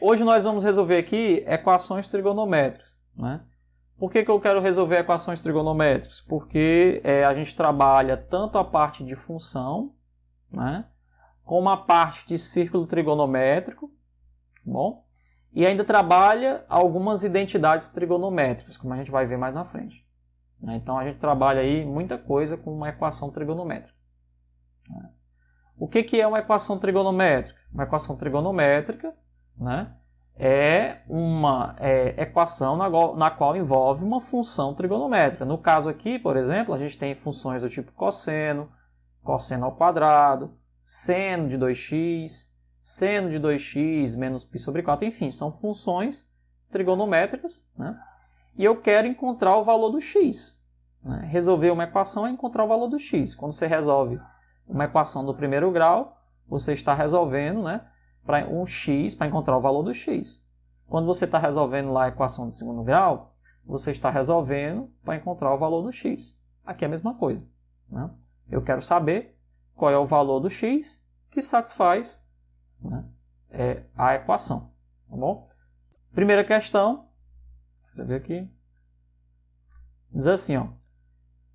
Hoje nós vamos resolver aqui equações trigonométricas, né? Por que eu quero resolver equações trigonométricas? Porque a gente trabalha tanto a parte de função, né, como a parte de círculo trigonométrico, bom? E ainda trabalha algumas identidades trigonométricas, como a gente vai ver mais na frente. Então a gente trabalha aí muita coisa com uma equação trigonométrica. O que é uma equação trigonométrica? Uma equação trigonométrica, né, é uma equação na qual envolve uma função trigonométrica. No caso aqui, por exemplo, a gente tem funções do tipo cosseno, cosseno ao quadrado, seno de 2x, seno de 2x menos π sobre 4, enfim, são funções trigonométricas, né? E eu quero encontrar o valor do x. Né? Resolver uma equação é encontrar o valor do x. Quando você resolve uma equação do primeiro grau, você está resolvendo, né, para um x, para encontrar o valor do x. Quando você está resolvendo lá a equação do segundo grau, você está resolvendo para encontrar o valor do x. Aqui é a mesma coisa. Né? Eu quero saber qual é o valor do x que satisfaz, né, a equação. Tá bom? Primeira questão, você vê aqui, diz assim, ó,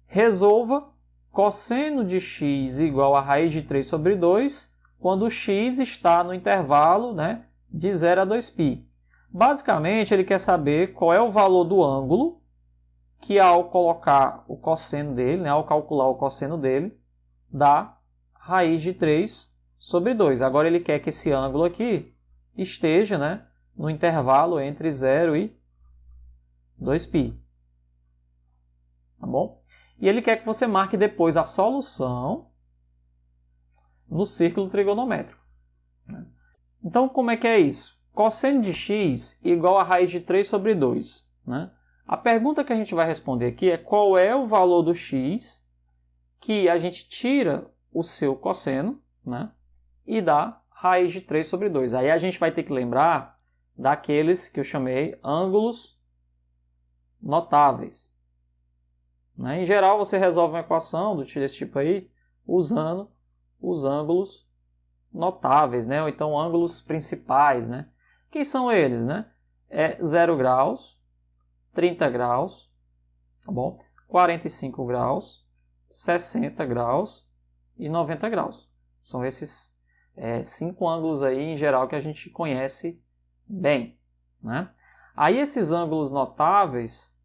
resolva cosseno de x igual a raiz de 3 sobre 2 quando x está no intervalo, né, de 0 a 2π. Basicamente, ele quer saber qual é o valor do ângulo que, ao colocar o cosseno dele, né, ao calcular o cosseno dele, dá raiz de 3 sobre 2. Agora ele quer que esse ângulo aqui esteja, né, no intervalo entre 0 e 2π. Tá bom? E ele quer que você marque depois a solução no círculo trigonométrico. Então, como é que é isso? Cosseno de x igual a raiz de 3 sobre 2. Né? A pergunta que a gente vai responder aqui é qual é o valor do x que a gente tira o seu cosseno, né, e dá raiz de 3 sobre 2. Aí a gente vai ter que lembrar daqueles que eu chamei ângulos notáveis. Em geral, você resolve uma equação desse tipo aí usando os ângulos notáveis, né? Ou então ângulos principais. Né? Quem são eles? Né? 0 graus, 30 graus, tá bom? 45 graus, 60 graus e 90 graus. São esses 5 ângulos aí, em geral, que a gente conhece bem. Né? Aí esses ângulos notáveis,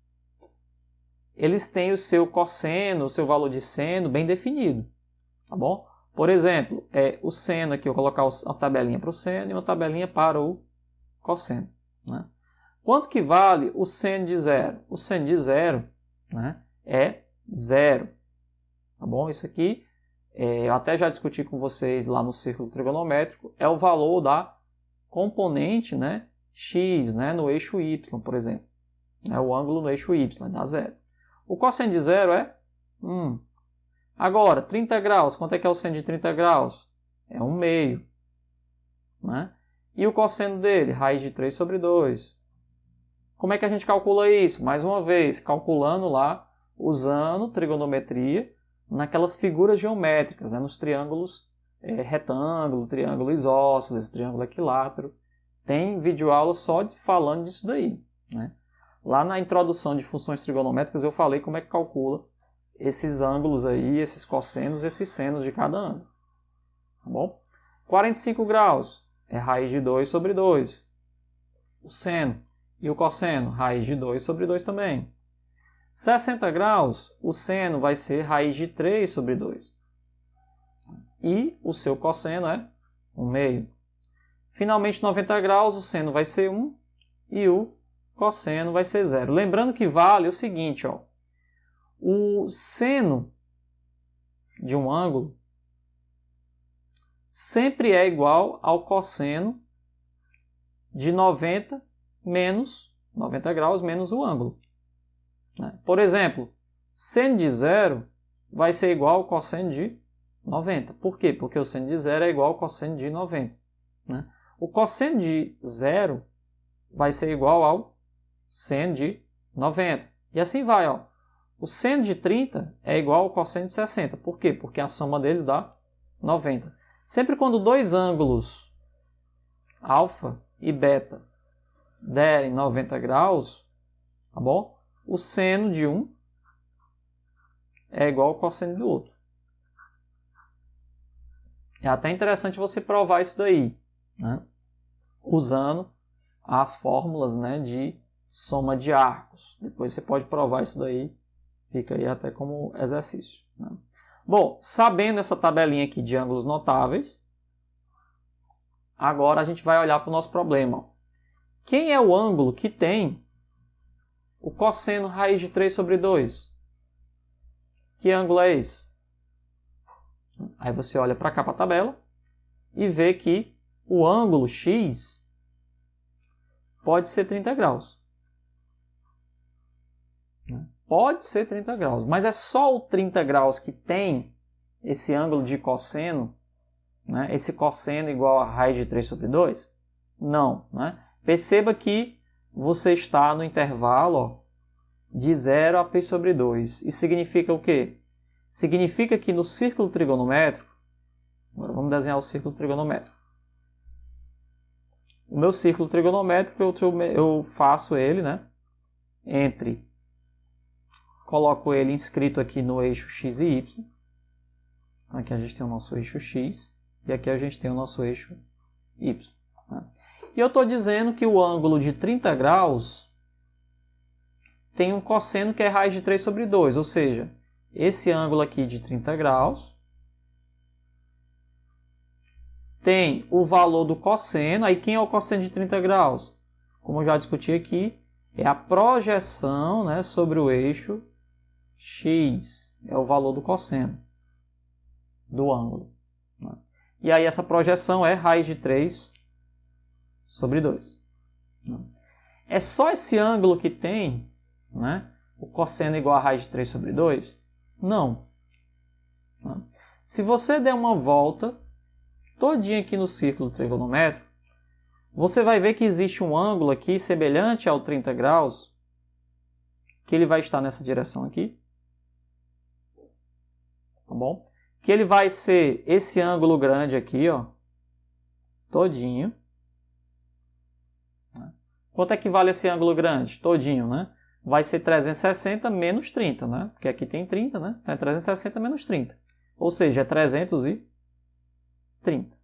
eles têm o seu cosseno, o seu valor de seno bem definido. Tá bom? Por exemplo, o seno aqui, eu vou colocar uma tabelinha para o seno e uma tabelinha para o cosseno. Né? Quanto que vale o seno de zero? O seno de zero, né, é zero. Tá bom? Isso aqui, eu até já discuti com vocês lá no círculo trigonométrico, é o valor da componente, né, x, né, no eixo y, por exemplo. O ângulo no eixo y, dá zero. O cosseno de zero é 1. Agora, 30 graus, quanto é que é o seno de 30 graus? É 1/2. Né? E o cosseno dele? Raiz de 3 sobre 2. Como é que a gente calcula isso? Mais uma vez, calculando lá, usando trigonometria, naquelas figuras geométricas, né? Nos triângulos retângulo, triângulo isósceles, triângulo equilátero. Tem videoaula só falando disso daí. Né? Lá na introdução de funções trigonométricas eu falei como é que calcula esses ângulos aí, esses cossenos, esses senos de cada ângulo. Tá bom? 45 graus é raiz de 2 sobre 2. O seno e o cosseno, raiz de 2 sobre 2 também. 60 graus, o seno vai ser raiz de 3 sobre 2. E o seu cosseno é 1/2. Finalmente, 90 graus, o seno vai ser 1 e o cosseno vai ser 0. Lembrando que vale o seguinte, ó, o seno de um ângulo sempre é igual ao cosseno de 90 menos 90 graus menos o ângulo. Por exemplo, seno de 0 vai ser igual ao cosseno de 90. Por quê? Porque o seno de 0 é igual ao cosseno de 90. Né? O cosseno de 0 vai ser igual ao seno de 90. E assim vai. Ó. O seno de 30 é igual ao cosseno de 60. Por quê? Porque a soma deles dá 90. Sempre quando dois ângulos, alfa e beta derem 90 graus, tá bom? O seno de um é igual ao cosseno do outro. É até interessante você provar isso daí, né? Usando as fórmulas, né, de soma de arcos. Depois você pode provar isso daí, fica aí até como exercício, né? Bom, sabendo essa tabelinha aqui de ângulos notáveis, agora a gente vai olhar para o nosso problema. Quem é o ângulo que tem o cosseno raiz de 3 sobre 2? Que ângulo é esse? Aí você olha para cá para a tabela e vê que o ângulo x pode ser 30 graus. Pode ser 30 graus, mas é só o 30 graus que tem esse ângulo de cosseno, né? Esse cosseno igual a raiz de 3 sobre 2? Não, né? Perceba que você está no intervalo, ó, de 0 a π sobre 2. Isso significa o quê? Significa que no círculo trigonométrico, agora vamos desenhar o círculo trigonométrico. O meu círculo trigonométrico eu faço ele, né, coloco ele inscrito aqui no eixo x e y. Então aqui a gente tem o nosso eixo x e aqui a gente tem o nosso eixo y. Né? E eu estou dizendo que o ângulo de 30 graus tem um cosseno que é raiz de 3 sobre 2, ou seja, esse ângulo aqui de 30 graus tem o valor do cosseno. Aí quem é o cosseno de 30 graus? Como eu já discuti aqui, é a projeção, né, sobre o eixo x. É o valor do cosseno do ângulo. Né? E aí essa projeção é raiz de 3 sobre 2. Né? É só esse ângulo que tem, né, o cosseno igual a raiz de 3 sobre 2? Não. Né? Se você der uma volta todinha aqui no círculo trigonométrico, você vai ver que existe um ângulo aqui semelhante ao 30 graus, que ele vai estar nessa direção aqui. Tá bom? Que ele vai ser esse ângulo grande aqui, ó, todinho. Quanto é que vale esse ângulo grande? Todinho, né? Vai ser 360 menos 30, né? Porque aqui tem 30, né? Então é 360 menos 30. Ou seja, é 330.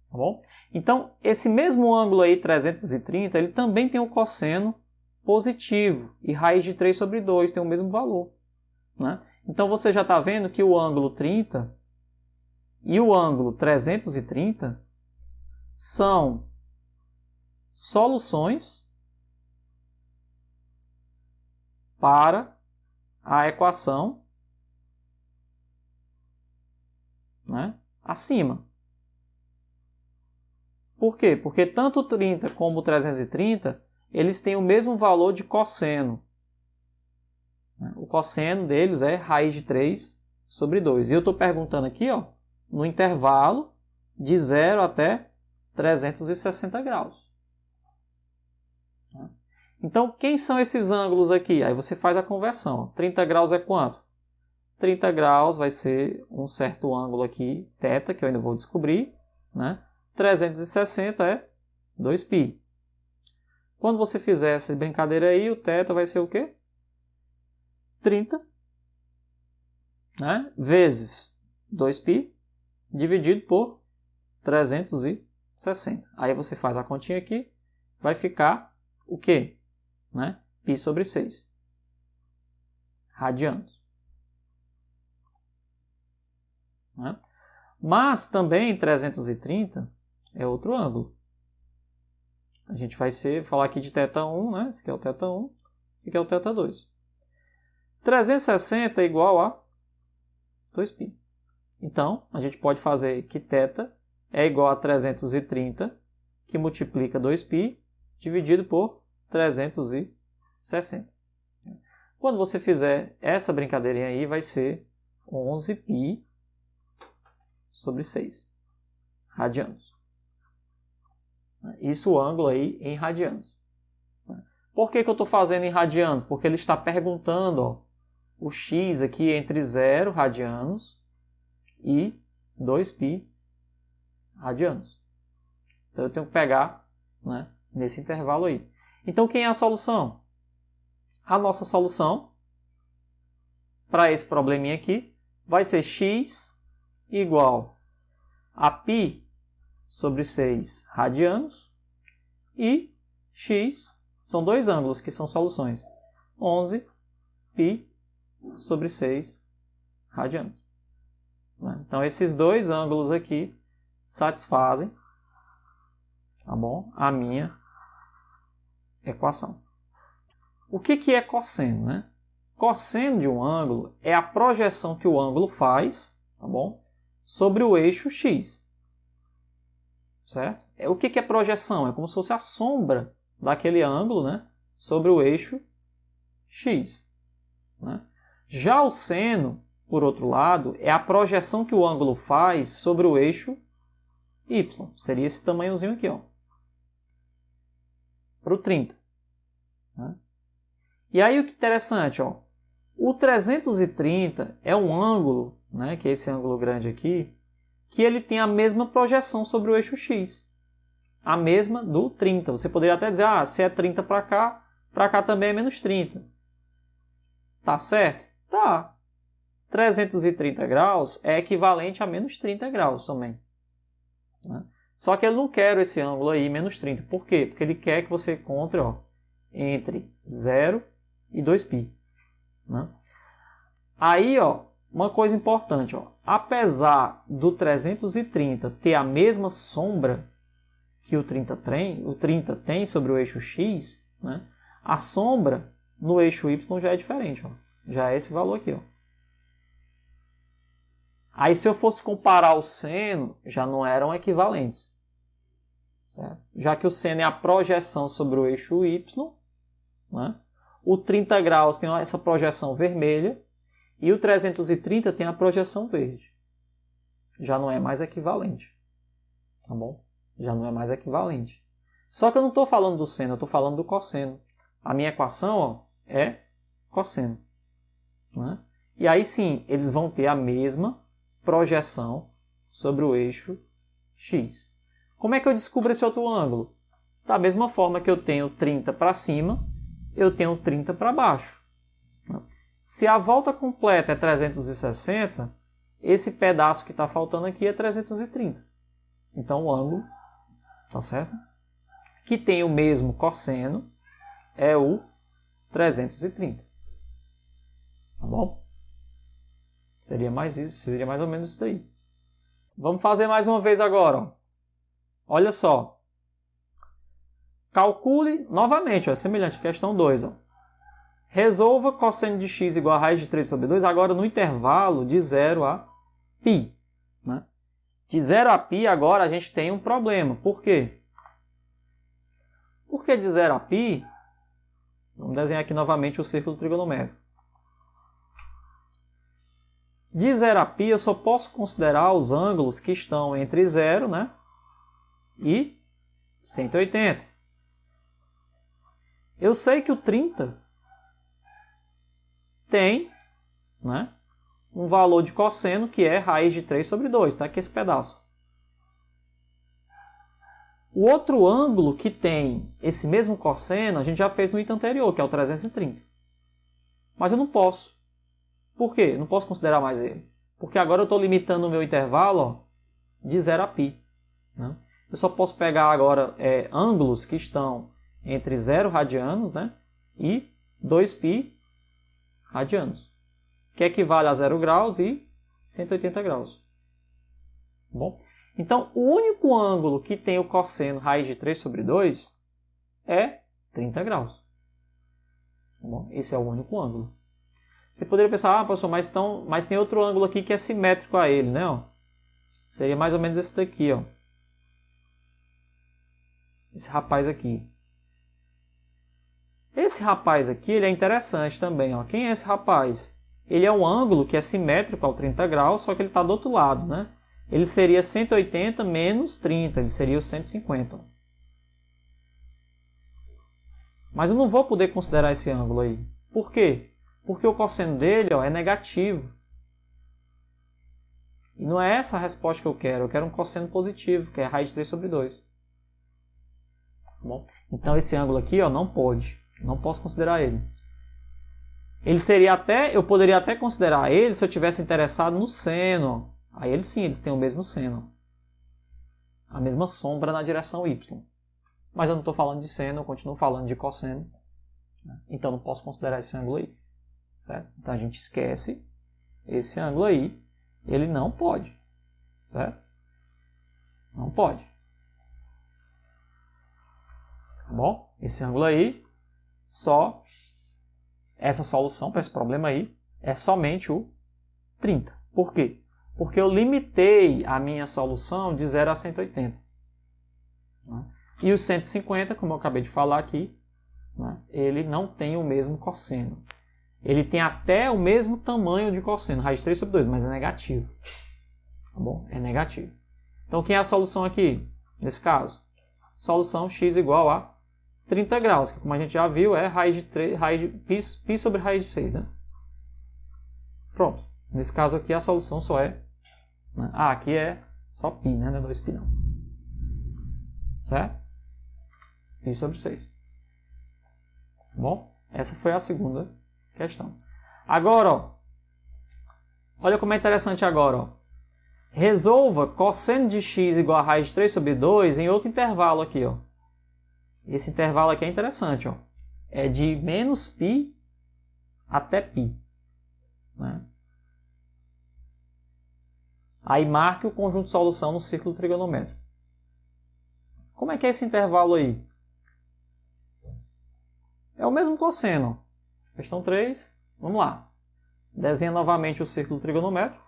Tá bom? Então, esse mesmo ângulo aí, 330, ele também tem um cosseno positivo. E raiz de 3 sobre 2 tem o mesmo valor. Né? Então, você já está vendo que o ângulo 30 e o ângulo 330 são soluções para a equação, né, acima. Por quê? Porque tanto o 30 como o 330, eles têm o mesmo valor de cosseno. O cosseno deles é raiz de 3 sobre 2. E eu estou perguntando aqui, ó, no intervalo de 0 até 360 graus. Então, quem são esses ângulos aqui? Aí você faz a conversão. 30 graus é quanto? 30 graus vai ser um certo ângulo aqui, θ, que eu ainda vou descobrir. Né? 360 é 2π. Quando você fizer essa brincadeira aí, o θ vai ser o quê? 30, né, vezes 2π dividido por 360. Aí você faz a continha aqui, vai ficar o quê? Né? π sobre 6 radianos. Né? Mas também 330 é outro ângulo. A gente vai falar aqui de θ1, né? Esse aqui é o θ1, esse aqui é o θ2. 360 é igual a 2π. Então, a gente pode fazer que θ é igual a 330, que multiplica 2π, dividido por 360. Quando você fizer essa brincadeirinha aí, vai ser 11π sobre 6 radianos. Isso o ângulo aí em radianos. Por que eu estou fazendo em radianos? Porque ele está perguntando, ó, o x aqui entre 0 radianos e 2π radianos. Então eu tenho que pegar, né, nesse intervalo aí. Então quem é a solução? A nossa solução para esse probleminha aqui vai ser x igual a π sobre 6 radianos e x são dois ângulos que são soluções. 11 π sobre 6 radianos. Então esses dois ângulos aqui satisfazem, tá bom, a minha equação. O que é cosseno, né? Cosseno de um ângulo é a projeção que o ângulo faz, tá bom, sobre o eixo x. Certo? O que é projeção? É como se fosse a sombra daquele ângulo, né, sobre o eixo x. Né? Já o seno, por outro lado, é a projeção que o ângulo faz sobre o eixo y. Seria esse tamanhozinho aqui, ó, para o 30. Né? E aí o que é interessante, ó, o 330 é um ângulo, né, que é esse ângulo grande aqui, que ele tem a mesma projeção sobre o eixo x. A mesma do 30. Você poderia até dizer, se é 30 para cá também é menos 30. Tá certo? Tá. 330 graus é equivalente a menos 30 graus também. Né? Só que ele não quer esse ângulo aí, menos 30. Por quê? Porque ele quer que você encontre, ó, entre 0 e 2π. Né? Aí, ó, uma coisa importante, ó, apesar do 330 ter a mesma sombra que o 30 tem sobre o eixo x, né, a sombra no eixo y já é diferente, ó, já é esse valor aqui. Ó. Aí se eu fosse comparar o seno, já não eram equivalentes. Certo? Já que o seno é a projeção sobre o eixo y, né, o 30 graus tem essa projeção vermelha, e o 330 tem a projeção verde. Já não é mais equivalente. Tá bom? Já não é mais equivalente. Só que eu não estou falando do seno, eu estou falando do cosseno. A minha equação, ó, é cosseno. Né? E aí sim, eles vão ter a mesma projeção sobre o eixo x. Como é que eu descubro esse outro ângulo? Da mesma forma que eu tenho 30 para cima, eu tenho 30 para baixo. Se a volta completa é 360, esse pedaço que está faltando aqui é 330. Então o ângulo, tá certo? Que tem o mesmo cosseno é o 330. Tá bom? Seria mais isso, seria mais ou menos isso daí. Vamos fazer mais uma vez agora. Ó. Olha só. Calcule novamente, ó, é semelhante à questão 2. Ó. Resolva cosseno de x igual a raiz de 3 sobre 2, agora no intervalo de 0 a π. Né? De 0 a π, agora a gente tem um problema. Por quê? Porque de 0 a π, vamos desenhar aqui novamente o círculo trigonométrico. De 0 a π, eu só posso considerar os ângulos que estão entre 0, né, e 180. Eu sei que o 30 tem, né, um valor de cosseno que é raiz de 3 sobre 2, tá? Aqui esse pedaço. O outro ângulo que tem esse mesmo cosseno, a gente já fez no item anterior, que é o 330. Mas eu não posso. Por quê? Eu não posso considerar mais ele. Porque agora eu estou limitando o meu intervalo, ó, de 0 a π. Né? Eu só posso pegar agora ângulos que estão entre 0 radianos, né, e 2π radianos, que equivale a 0 graus e 180 graus. Bom, então, o único ângulo que tem o cosseno raiz de 3 sobre 2 é 30 graus. Bom, esse é o único ângulo. Você poderia pensar, professor, mas tem outro ângulo aqui que é simétrico a ele, né? Ó. Seria mais ou menos esse daqui, ó. Esse rapaz aqui. Esse rapaz aqui, ele é interessante também, ó. Quem é esse rapaz? Ele é um ângulo que é simétrico ao 30 graus, só que ele está do outro lado, né? Ele seria 180 menos 30, ele seria o 150. Mas eu não vou poder considerar esse ângulo aí. Por quê? Porque o cosseno dele, ó, é negativo. E não é essa a resposta que eu quero um cosseno positivo, que é a raiz de 3 sobre 2. Bom, então esse ângulo aqui, ó, não pode. Não posso considerar ele. Ele seria até, eu poderia até considerar ele se eu tivesse interessado no seno. Aí eles sim, eles têm o mesmo seno. A mesma sombra na direção y. Mas eu não estou falando de seno, eu continuo falando de cosseno. Então não posso considerar esse ângulo aí. Certo? Então a gente esquece esse ângulo aí. Ele não pode. Certo? Não pode. Tá bom? Esse ângulo aí, só essa solução para esse problema aí é somente o 30. Por quê? Porque eu limitei a minha solução de 0 a 180. Né? E o 150, como eu acabei de falar aqui, né, ele não tem o mesmo cosseno. Ele tem até o mesmo tamanho de cosseno, raiz de 3 sobre 2, mas é negativo. Tá bom? É negativo. Então, quem é a solução aqui? Nesse caso, solução x igual a 30 graus, que como a gente já viu, é raiz de 3, π sobre raiz de 6. Né? Pronto. Nesse caso aqui, a solução só é... Né? Aqui é só π, né? Não é 2π não. Certo? π sobre 6. Bom, essa foi a segunda questão. Agora, ó, olha como é interessante agora. Ó. Resolva cosseno de x igual a raiz de 3 sobre 2 em outro intervalo aqui. Ó. Esse intervalo aqui é interessante. Ó. É de menos π até π. Né? Aí marque o conjunto de solução no círculo trigonométrico. Como é que é esse intervalo aí? É o mesmo cosseno. Questão 3. Vamos lá. Desenha novamente o círculo trigonométrico.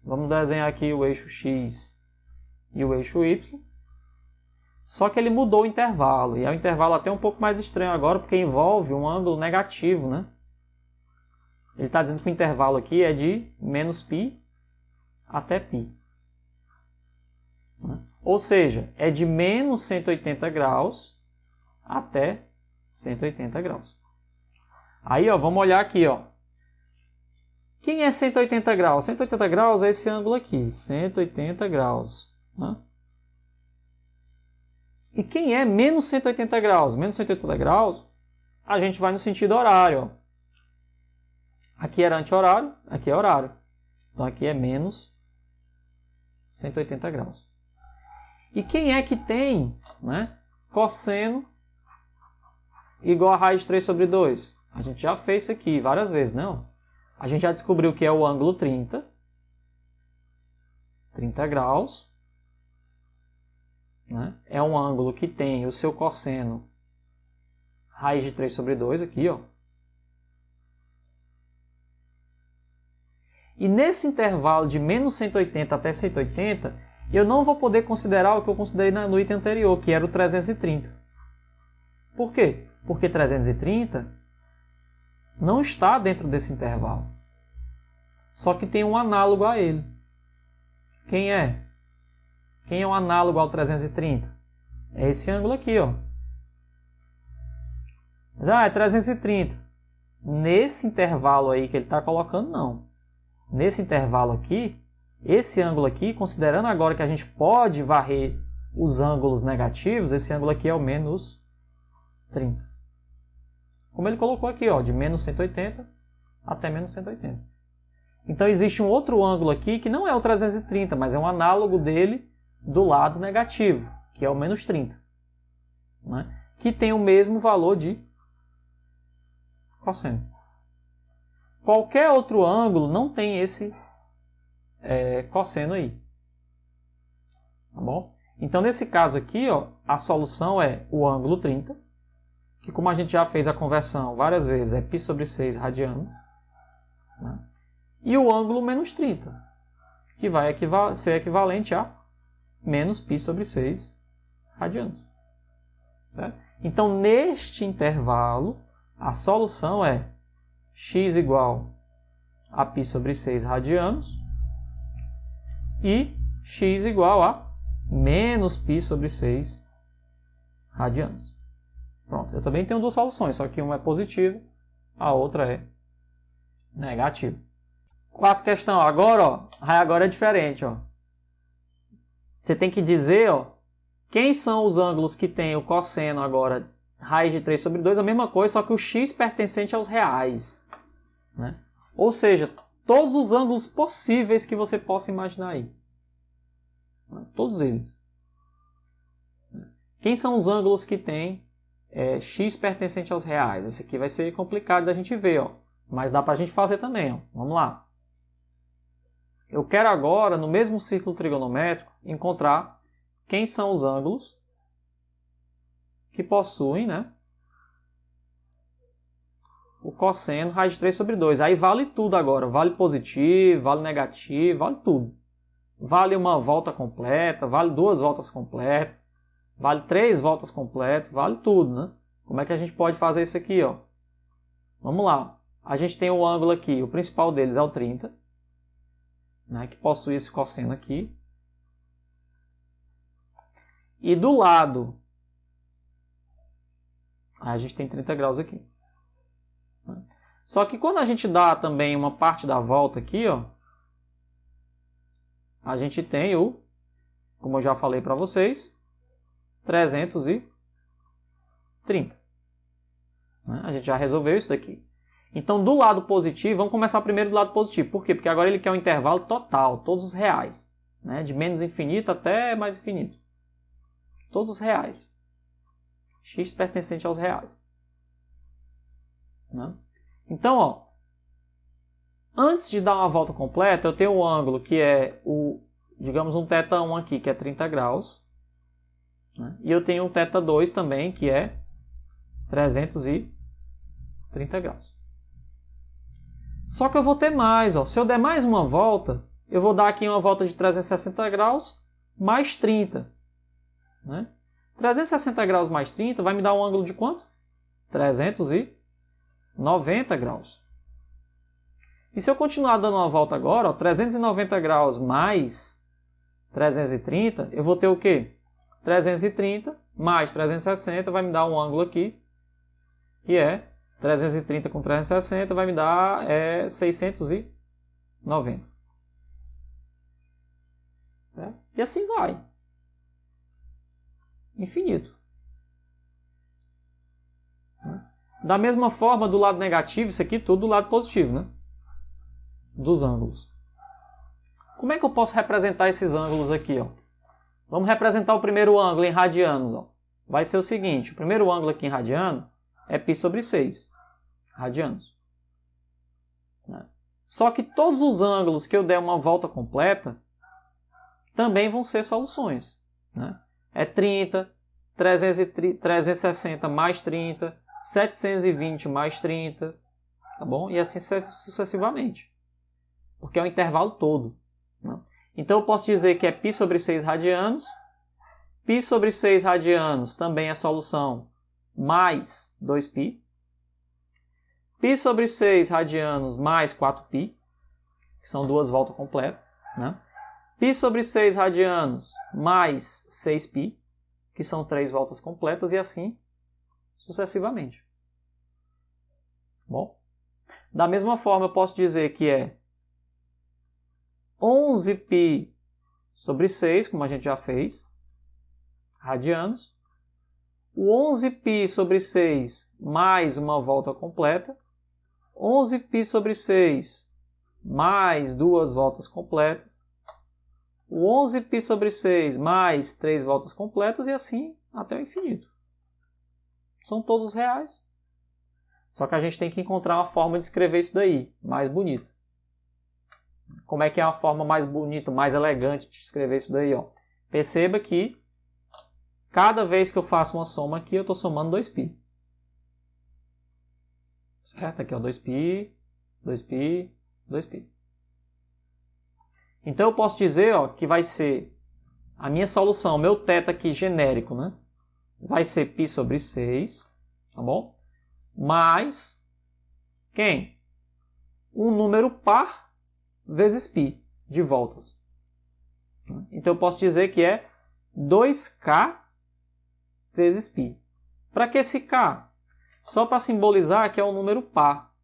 Vamos desenhar aqui o eixo x e o eixo y. Só que ele mudou o intervalo. E é um intervalo até um pouco mais estranho agora, porque envolve um ângulo negativo, né? Ele está dizendo que o intervalo aqui é de menos π até π. Né? Ou seja, é de menos 180 graus até 180 graus. Aí, ó, vamos olhar aqui, ó. Quem é 180 graus? 180 graus é esse ângulo aqui, 180 graus. Né? E quem é menos 180 graus? Menos 180 graus, a gente vai no sentido horário. Ó. Aqui era anti-horário, aqui é horário. Então aqui é menos 180 graus. E quem é que tem, né, cosseno igual a raiz de 3 sobre 2? A gente já fez isso aqui várias vezes, não? A gente já descobriu que é o ângulo 30. 30 graus. Né? É um ângulo que tem o seu cosseno raiz de 3 sobre 2 aqui, ó. E nesse intervalo de menos 180 até 180, eu não vou poder considerar o que eu considerei no item anterior, que era o 330. Por quê? Porque 330 não está dentro desse intervalo. Só que tem um análogo a ele. Quem é? Quem é um análogo ao 330? É esse ângulo aqui, ó. Mas, é 330. Nesse intervalo aí que ele está colocando, não. Nesse intervalo aqui, esse ângulo aqui, considerando agora que a gente pode varrer os ângulos negativos, esse ângulo aqui é o menos 30. Como ele colocou aqui, ó, de menos 180 até menos 180. Então existe um outro ângulo aqui que não é o 330, mas é um análogo dele do lado negativo, que é o menos 30. Né? Que tem o mesmo valor de cosseno. Qualquer outro ângulo não tem esse cosseno aí. Tá bom? Então, nesse caso aqui, ó, a solução é o ângulo 30, que como a gente já fez a conversão várias vezes, é π sobre 6 radiano. Né? E o ângulo menos 30, que vai ser equivalente a menos π sobre 6 radianos. Certo? Então, neste intervalo, a solução é x igual a π sobre 6 radianos e x igual a menos π sobre 6 radianos. Pronto, eu também tenho duas soluções, só que uma é positiva, a outra é negativa. Quarta questão, agora é diferente. Ó. Você tem que dizer, ó, Quem são os ângulos que tem o cosseno agora, raiz de 3 sobre 2? A mesma coisa, só que o x pertencente aos reais. Né? Ou seja, todos os ângulos possíveis que você possa imaginar aí. Todos eles. Quem são os ângulos que tem x pertencente aos reais? Esse aqui vai ser complicado da gente ver, ó. Mas dá para a gente fazer também. Ó. Vamos lá. Eu quero agora, no mesmo círculo trigonométrico, encontrar quem são os ângulos que possuem, né, o cosseno raiz de 3 sobre 2. Aí vale tudo agora. Vale positivo, vale negativo, vale tudo. Vale uma volta completa, vale 2 voltas completas, vale 3 voltas completas, vale tudo, né? Como é que a gente pode fazer isso aqui, ó? Vamos lá. A gente tem o ângulo aqui, o principal deles é o 30, né, que possui esse cosseno aqui. E do lado, a gente tem 30 graus aqui. Só que quando a gente dá também uma parte da volta aqui, ó, a gente tem como eu já falei para vocês, 330. A gente já resolveu isso daqui. Então, do lado positivo, vamos começar primeiro do lado positivo. Por quê? Porque agora ele quer um intervalo total, todos os reais. Né? De menos infinito até mais infinito. Todos os reais. X pertencente aos reais. Né? Então, ó, antes de dar uma volta completa, eu tenho um ângulo que é digamos um θ1 aqui, que é 30 graus. Né? E eu tenho um θ2 também, que é 330 graus. Só que eu vou ter mais. Ó. Se eu der mais uma volta, eu vou dar aqui uma volta de 360 graus mais 30. Né? 360 graus mais 30 vai me dar um ângulo de quanto? 390 graus. E se eu continuar dando uma volta agora, ó, 390 graus mais 330, eu vou ter o quê? 330 mais 360 vai me dar um ângulo aqui, que é 330 com 360 vai me dar 690. E assim vai. Infinito. Da mesma forma, do lado negativo, isso aqui tudo do lado positivo, né? Dos ângulos. Como é que eu posso representar esses ângulos aqui, ó? Vamos representar o primeiro ângulo em radianos, ó. Vai ser o seguinte, o primeiro ângulo aqui em radiano é π sobre 6 radianos. Só que todos os ângulos que eu der uma volta completa também vão ser soluções. Né? É 30, 360 mais 30, 720 mais 30, tá bom? E assim sucessivamente. Porque é o intervalo todo. Né? Então eu posso dizer que é π sobre 6 radianos. π sobre 6 radianos também é solução mais 2π. π sobre 6 radianos mais 4π, que são 2 voltas completas. Né? π sobre 6 radianos mais 6π, que são 3 voltas completas, e assim sucessivamente. Bom, da mesma forma eu posso dizer que é 11π sobre 6, como a gente já fez, radianos. O 11π sobre 6 mais uma volta completa. 11π sobre 6 mais 2 voltas completas. O 11π sobre 6 mais 3 voltas completas e assim até o infinito. São todos reais. Só que a gente tem que encontrar uma forma de escrever isso daí, mais bonita. Como é que é a forma mais bonita, mais elegante de escrever isso daí? Ó? Perceba que cada vez que eu faço uma soma aqui, eu estou somando 2π. Certo? Aqui, ó, 2π, 2π, 2π. Então eu posso dizer, ó, que vai ser a minha solução, meu θ aqui genérico, né? Vai ser π sobre 6, tá bom? Mais quem? Um número par vezes π de voltas. Então eu posso dizer que é 2k vezes π. Para que esse k? Só para simbolizar que é um número par.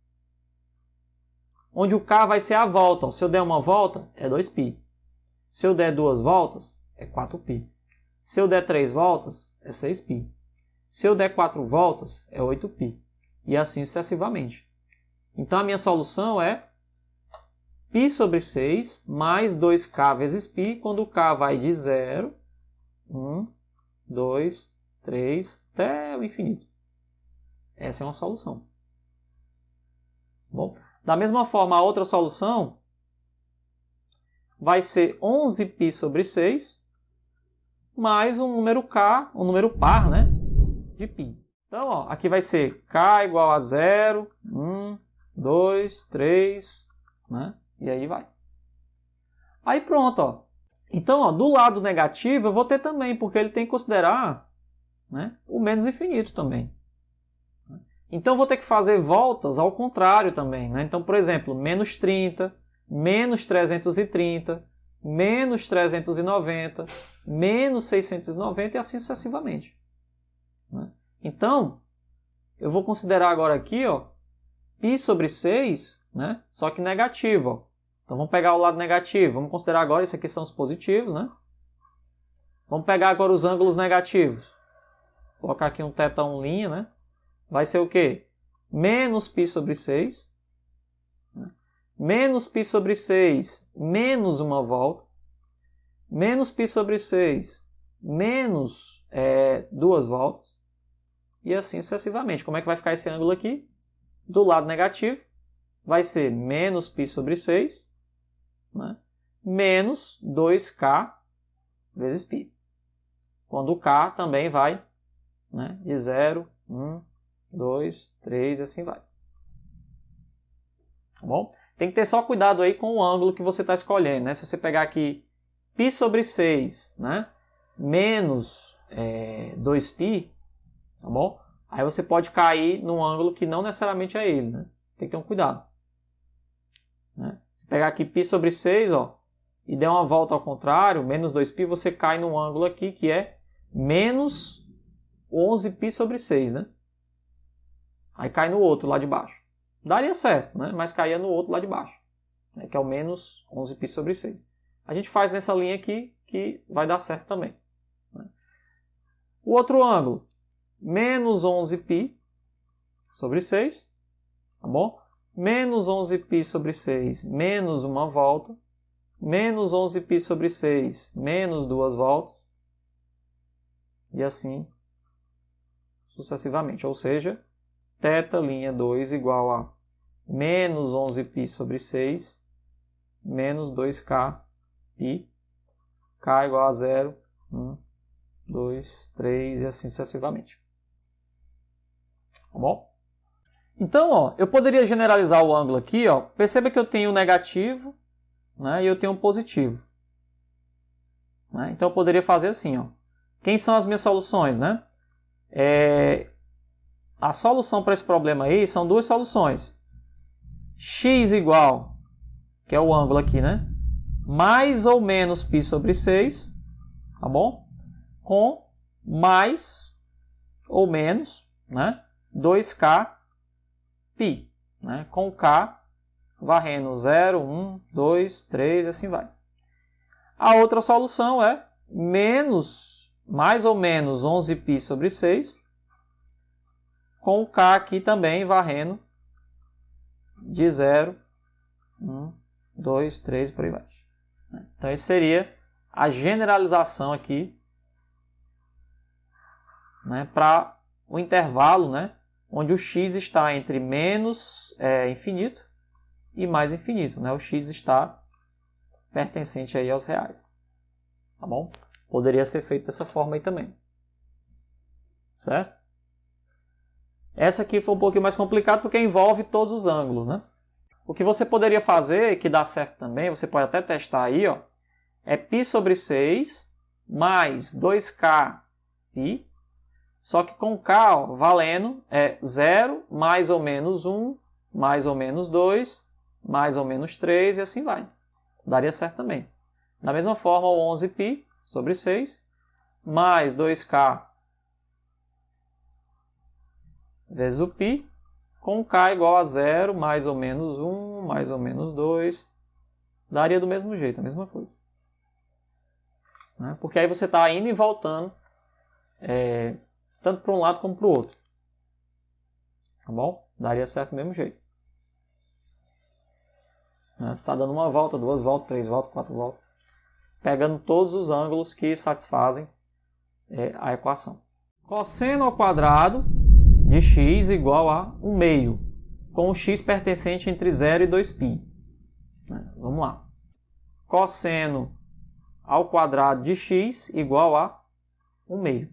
Onde o k vai ser a volta. Se eu der uma volta, é 2π. Se eu der 2 voltas, é 4π. Se eu der 3 voltas, é 6π. Se eu der 4 voltas, é 8π. E assim sucessivamente. Então a minha solução é π sobre 6 mais 2k vezes π, quando k vai de 0, 1, 2, 3, até o infinito. Essa é uma solução. Bom, da mesma forma, a outra solução vai ser 11π sobre 6 mais um número k, um número par, né, de π. Então, ó, aqui vai ser k igual a 0, 1, 2, 3, né, e aí vai. Aí pronto, ó. Então, ó, do lado negativo eu vou ter também, porque ele tem que considerar, né, o menos infinito também. Então, eu vou ter que fazer voltas ao contrário também, né? Então, por exemplo, menos 30, menos 330, menos 390, menos 690 e assim sucessivamente. Né? Então, eu vou considerar agora aqui, ó, π sobre 6, né? Só que negativo. Ó. Então, vamos pegar o lado negativo. Vamos considerar agora, isso aqui são os positivos, né? Vamos pegar agora os ângulos negativos. Vou colocar aqui um θ, né? Vai ser o quê? Menos π sobre 6. Né? Menos π sobre 6, menos uma volta. Menos π sobre 6, menos 2 voltas. E assim sucessivamente. Como é que vai ficar esse ângulo aqui? Do lado negativo, vai ser menos π sobre 6, né? Menos 2k vezes π. Quando o k também vai, né, de 0, 1, 2, 3 e assim vai. Tá bom? Tem que ter só cuidado aí com o ângulo que você está escolhendo, né? Se você pegar aqui π sobre 6, né, menos 2π, tá bom? Aí você pode cair num ângulo que não necessariamente é ele, né? Tem que ter um cuidado. Né? Se pegar aqui π sobre 6, ó, e der uma volta ao contrário, menos 2π, você cai num ângulo aqui que é menos 11π sobre 6, né? Aí cai no outro lá de baixo. Daria certo, né? Mas caía no outro lá de baixo, né? Que é o menos 11π sobre 6. A gente faz nessa linha aqui que vai dar certo também. Né? O outro ângulo, menos 11π sobre 6, tá bom? Menos 11π sobre 6, menos uma volta. Menos 11π sobre 6, menos 2 voltas. E assim sucessivamente. Ou seja, θ' igual a menos 11π sobre 6, menos 2k π, k igual a 0, 1, 2, 3 e assim sucessivamente. Tá bom? Então, ó, eu poderia generalizar o ângulo aqui. Ó. Perceba que eu tenho o negativo, né, e eu tenho o positivo. Né? Então, eu poderia fazer assim. Ó. Quem são as minhas soluções? Né? A solução para esse problema aí são duas soluções. X igual, que é o ângulo aqui, né? Mais ou menos π sobre 6, tá bom? Com mais ou menos, né, 2k π, né? Com k varrendo 0, 1, 2, 3 e assim vai. A outra solução é mais ou menos 11π sobre 6, com o k aqui também varrendo de 0, 1, 2, 3 e por aí vai. Então, essa seria a generalização aqui, né, para o intervalo, né, onde o x está entre menos infinito e mais infinito. Né? O x está pertencente aí aos reais. Tá bom? Poderia ser feito dessa forma aí também. Certo? Essa aqui foi um pouquinho mais complicado porque envolve todos os ângulos, né? O que você poderia fazer, que dá certo também, você pode até testar aí, ó, é π sobre 6 mais 2k π, só que com k, ó, valendo 0, mais ou menos 1, mais ou menos 2, mais ou menos 3 e assim vai. Daria certo também. Da mesma forma, o 11π sobre 6 mais 2k vezes o π, com k igual a 0, mais ou menos 1, mais ou menos 2. Daria do mesmo jeito, a mesma coisa. né? Porque aí você está indo e voltando, tanto para um lado como para o outro. Tá bom? Daria certo do mesmo jeito. Você está dando uma volta, 2 voltas, 3 voltas, 4 voltas, pegando todos os ângulos que satisfazem a equação. Cosseno ao quadrado de x igual a 1 meio, com o x pertencente entre 0 e 2π. Vamos lá. Cosseno ao quadrado de x igual a 1 meio,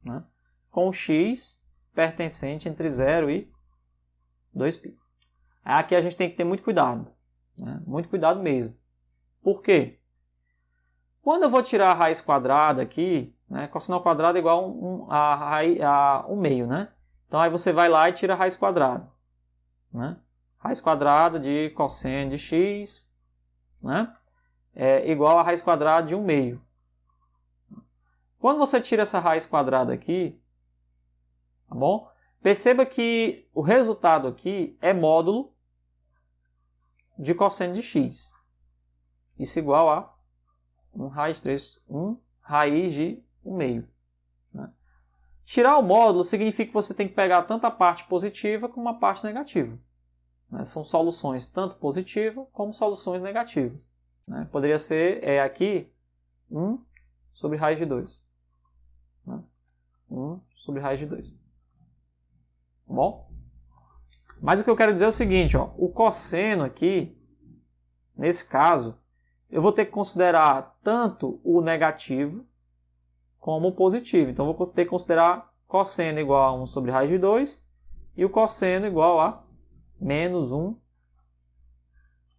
né? Com o x pertencente entre 0 e 2π. Aqui a gente tem que ter muito cuidado, né? Muito cuidado mesmo. Por quê? Quando eu vou tirar a raiz quadrada aqui, né, cosseno ao quadrado é igual a 1 meio, né? Então aí você vai lá e tira a raiz quadrada, né? Raiz quadrada de cosseno de x, né, é igual a raiz quadrada de 1 meio. Quando você tira essa raiz quadrada aqui, tá bom? Perceba que o resultado aqui é módulo de cosseno de x. Isso igual a 1 raiz de 3, 1 raiz de 1 meio. Né? Tirar o módulo significa que você tem que pegar tanto a parte positiva como a parte negativa. Né? São soluções tanto positivas como soluções negativas. Né? Poderia ser aqui 1 sobre raiz de 2. Né? 1 sobre raiz de 2. Bom? Mas o que eu quero dizer é o seguinte, ó, o cosseno aqui, nesse caso, eu vou ter que considerar tanto o negativo como o positivo. Então, eu vou ter que considerar cosseno igual a 1 sobre raiz de 2 e o cosseno igual a menos 1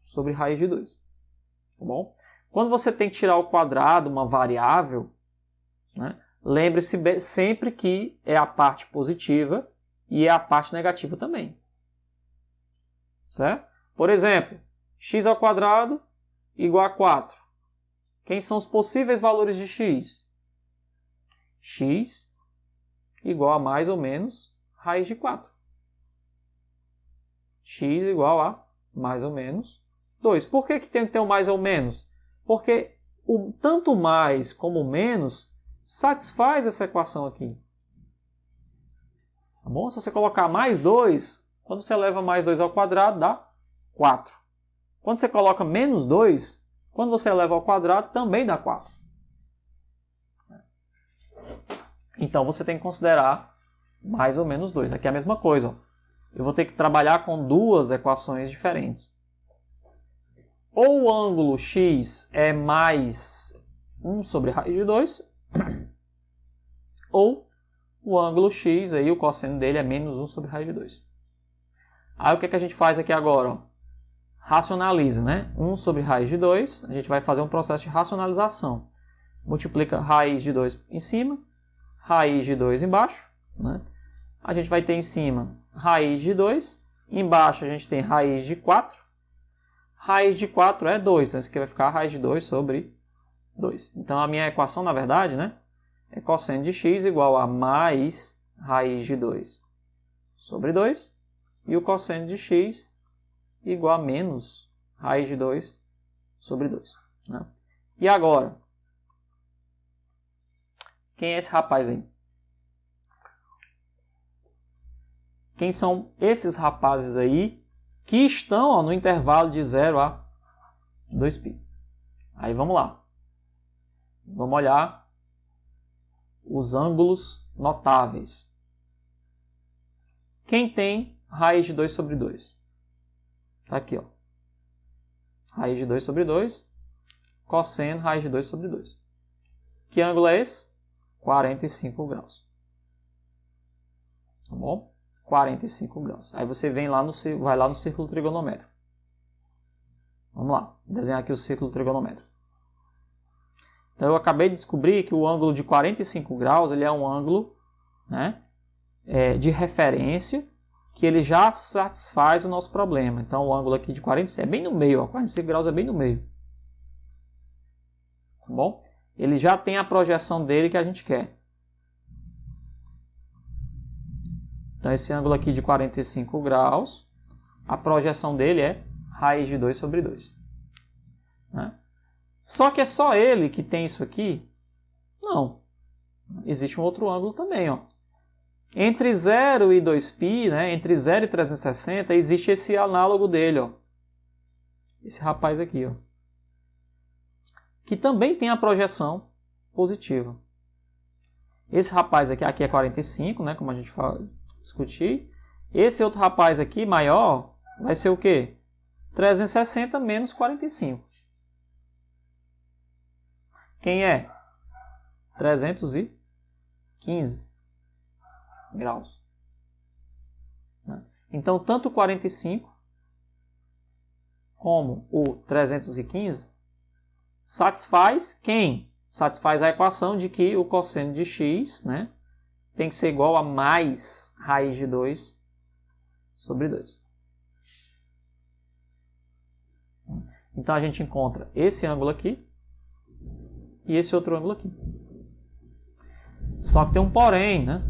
sobre raiz de 2. Tá bom? Quando você tem que tirar o quadrado, uma variável, né, lembre-se sempre que é a parte positiva e é a parte negativa também. Certo? Por exemplo, x ao quadrado igual a 4. Quem são os possíveis valores de x? X igual a mais ou menos raiz de 4. X igual a mais ou menos 2. Por que tem que ter um mais ou menos? Porque tanto mais como menos satisfaz essa equação aqui. Tá bom? Se você colocar mais 2, quando você eleva mais 2 ao quadrado, dá 4. Quando você coloca menos 2, quando você eleva ao quadrado, também dá 4. Então, você tem que considerar mais ou menos 2. Aqui é a mesma coisa. Ó. Eu vou ter que trabalhar com duas equações diferentes. Ou o ângulo x é mais 1 sobre raiz de 2, ou o ângulo x, aí, o cosseno dele é menos 1 sobre raiz de 2. Aí o que a gente faz aqui agora? Ó? Racionaliza, né? 1 sobre raiz de 2, a gente vai fazer um processo de racionalização. Multiplica raiz de 2 em cima, raiz de 2 embaixo. Né? A gente vai ter em cima raiz de 2, embaixo a gente tem raiz de 4. Raiz de 4 é 2, então isso aqui vai ficar raiz de 2 sobre 2. Então a minha equação, na verdade, né, é cosseno de x igual a mais raiz de 2 sobre 2. E o cosseno de x igual a menos raiz de 2 sobre 2. Né? E agora? Quem é esse rapaz aí? Quem são esses rapazes aí que estão no intervalo de 0 a 2π? Aí vamos lá. Vamos olhar os ângulos notáveis. Quem tem raiz de 2 sobre 2? Está aqui, ó. Raiz de 2 sobre 2, cosseno raiz de 2 sobre 2. Que ângulo é esse? 45 graus. Tá bom? 45 graus. Aí você vai lá no círculo trigonométrico. Vamos lá, desenhar aqui o círculo trigonométrico. Então eu acabei de descobrir que o ângulo de 45 graus ele é um ângulo, né, de referência, que ele já satisfaz o nosso problema. Então o ângulo aqui de 45 é bem no meio, ó, 45 graus é bem no meio. Tá bom? Ele já tem a projeção dele que a gente quer. Então esse ângulo aqui de 45 graus, a projeção dele é raiz de 2 sobre 2. Né? Só que é só ele que tem isso aqui? Não. Existe um outro ângulo também, ó. Entre 0 e 2π, né, entre 0 e 360, existe esse análogo dele, ó. Esse rapaz aqui, ó. Que também tem a projeção positiva. Esse rapaz aqui é 45, né, como a gente discutir. Esse outro rapaz aqui, maior, vai ser o quê? 360 menos 45. Quem é? 315 graus. Então, tanto o 45 como o 315 satisfaz quem? Satisfaz a equação de que o cosseno de x, né, tem que ser igual a mais raiz de 2 sobre 2. Então, a gente encontra esse ângulo aqui e esse outro ângulo aqui. Só que tem um porém, né?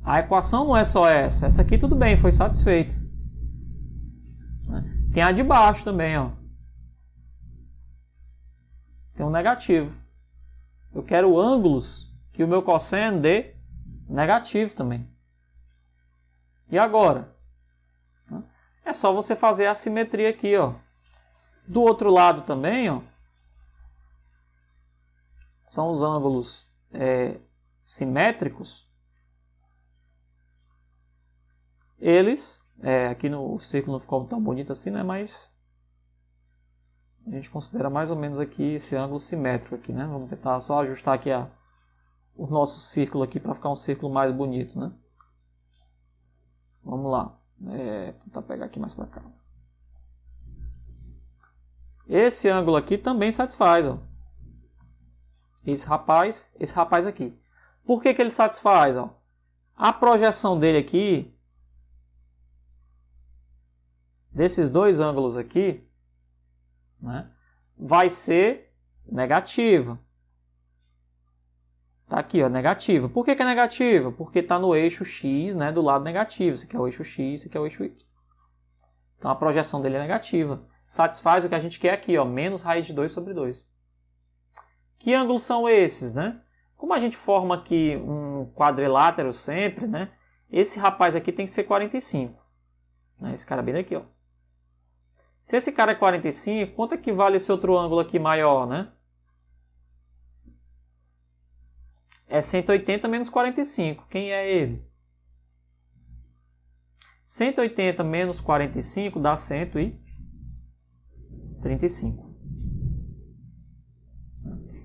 A equação não é só essa. Essa aqui tudo bem, foi satisfeita. Tem a de baixo também, ó. Tem um negativo. Eu quero ângulos que o meu cosseno dê negativo também. E agora? É só você fazer a simetria aqui, ó. Do outro lado também, ó. São os ângulos simétricos. Eles, aqui no círculo não ficou tão bonito assim, né? Mas a gente considera mais ou menos aqui esse ângulo simétrico aqui, né? Vamos tentar só ajustar aqui o nosso círculo aqui para ficar um círculo mais bonito, né? Vamos lá. Tentar pegar aqui mais para cá. Esse ângulo aqui também satisfaz, ó. Esse rapaz aqui. Por que ele satisfaz, ó? A projeção dele aqui, desses dois ângulos aqui, né, vai ser negativa. Tá aqui, ó, negativa. Por que é negativa? Porque está no eixo x, né, do lado negativo. Esse aqui é o eixo x, esse aqui é o eixo y. Então a projeção dele é negativa. Satisfaz o que a gente quer aqui, ó, menos raiz de 2 sobre 2. Que ângulos são esses, né? Como a gente forma aqui um quadrilátero sempre, né? Esse rapaz aqui tem que ser 45. Né? Esse cara bem daqui, ó. Se esse cara é 45, quanto é que vale esse outro ângulo aqui maior, né? É 180 menos 45. Quem é ele? 180 menos 45 dá 135.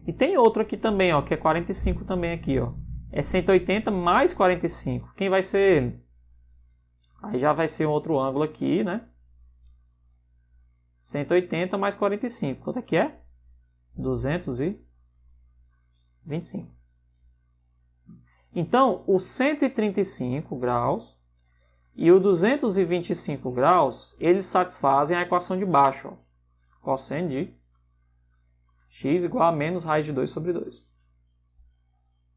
E tem outro aqui também, ó, que é 45 também aqui, ó. É 180 mais 45. Quem vai ser ele? Aí já vai ser um outro ângulo aqui, né? 180 mais 45. Quanto é que é? 225. Então, o 135 graus e o 225 graus, eles satisfazem a equação de baixo, ó. Cosseno de x igual a menos raiz de 2 sobre 2.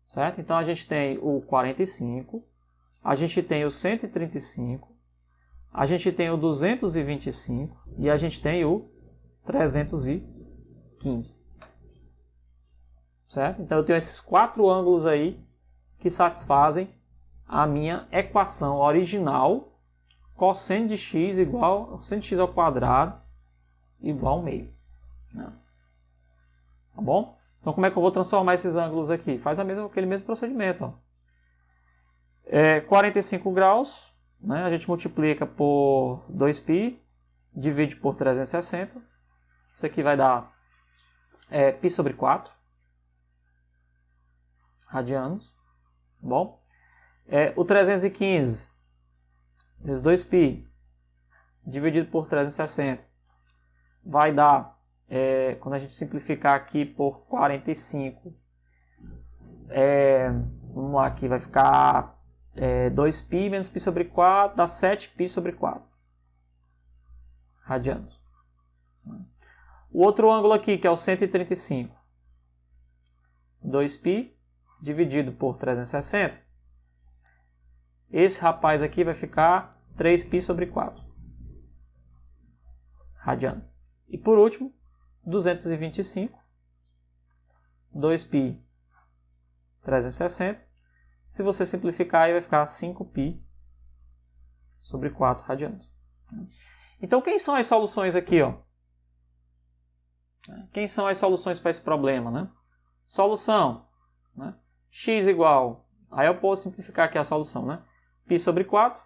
Certo? Então, a gente tem o 45, a gente tem o 135, a gente tem o 225 e a gente tem o 315. Certo? Então, eu tenho esses quatro ângulos aí que satisfazem a minha equação original, cosseno de x igual cosseno de x ao quadrado igual ao meio. Tá bom? Então, como é que eu vou transformar esses ângulos aqui? Faz aquele mesmo procedimento. Ó. 45 graus, né? A gente multiplica por 2π, divide por 360. Isso aqui vai dar π sobre 4 radianos. Tá bom? O 315 vezes 2π dividido por 360 vai dar, quando a gente simplificar aqui por 45, vamos lá, aqui vai ficar 2π menos π sobre 4 dá 7π sobre 4 radianos. O outro ângulo aqui, que é o 135, 2π dividido por 360, esse rapaz aqui vai ficar 3π sobre 4 radianos. E por último, 225 2π 360. Se você simplificar, aí vai ficar 5π sobre 4 radianos. Então, quem são as soluções aqui? Ó? Quem são as soluções para esse problema? Né? Solução. Né? X igual... Aí eu posso simplificar aqui a solução. Né? π sobre 4.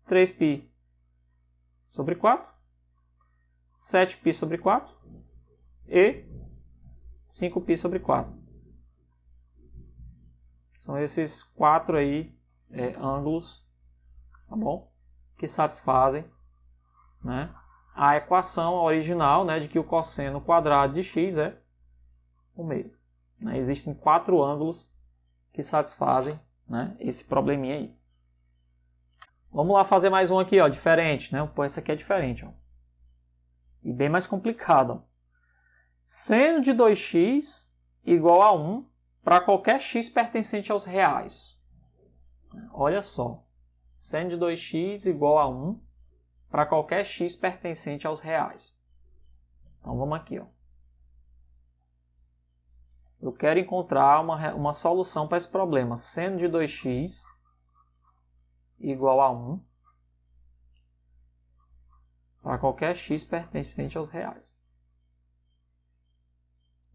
3π sobre 4. 7π sobre 4. E 5π sobre 4. São esses 4 aí, ângulos, tá bom? Que satisfazem, né, a equação original, né, de que o cosseno quadrado de x é 1/2. Né? Existem 4 ângulos que satisfazem, né, esse probleminha aí. Vamos lá fazer mais um aqui, ó, diferente. Né? Pô, esse aqui é diferente. Ó. E bem mais complicado. Ó. Seno de 2x igual a 1 para qualquer x pertencente aos reais. Olha só. Seno de 2x igual a 1 para qualquer x pertencente aos reais. Então vamos aqui. Ó. Eu quero encontrar uma solução para esse problema. Seno de 2x igual a 1 para qualquer x pertencente aos reais.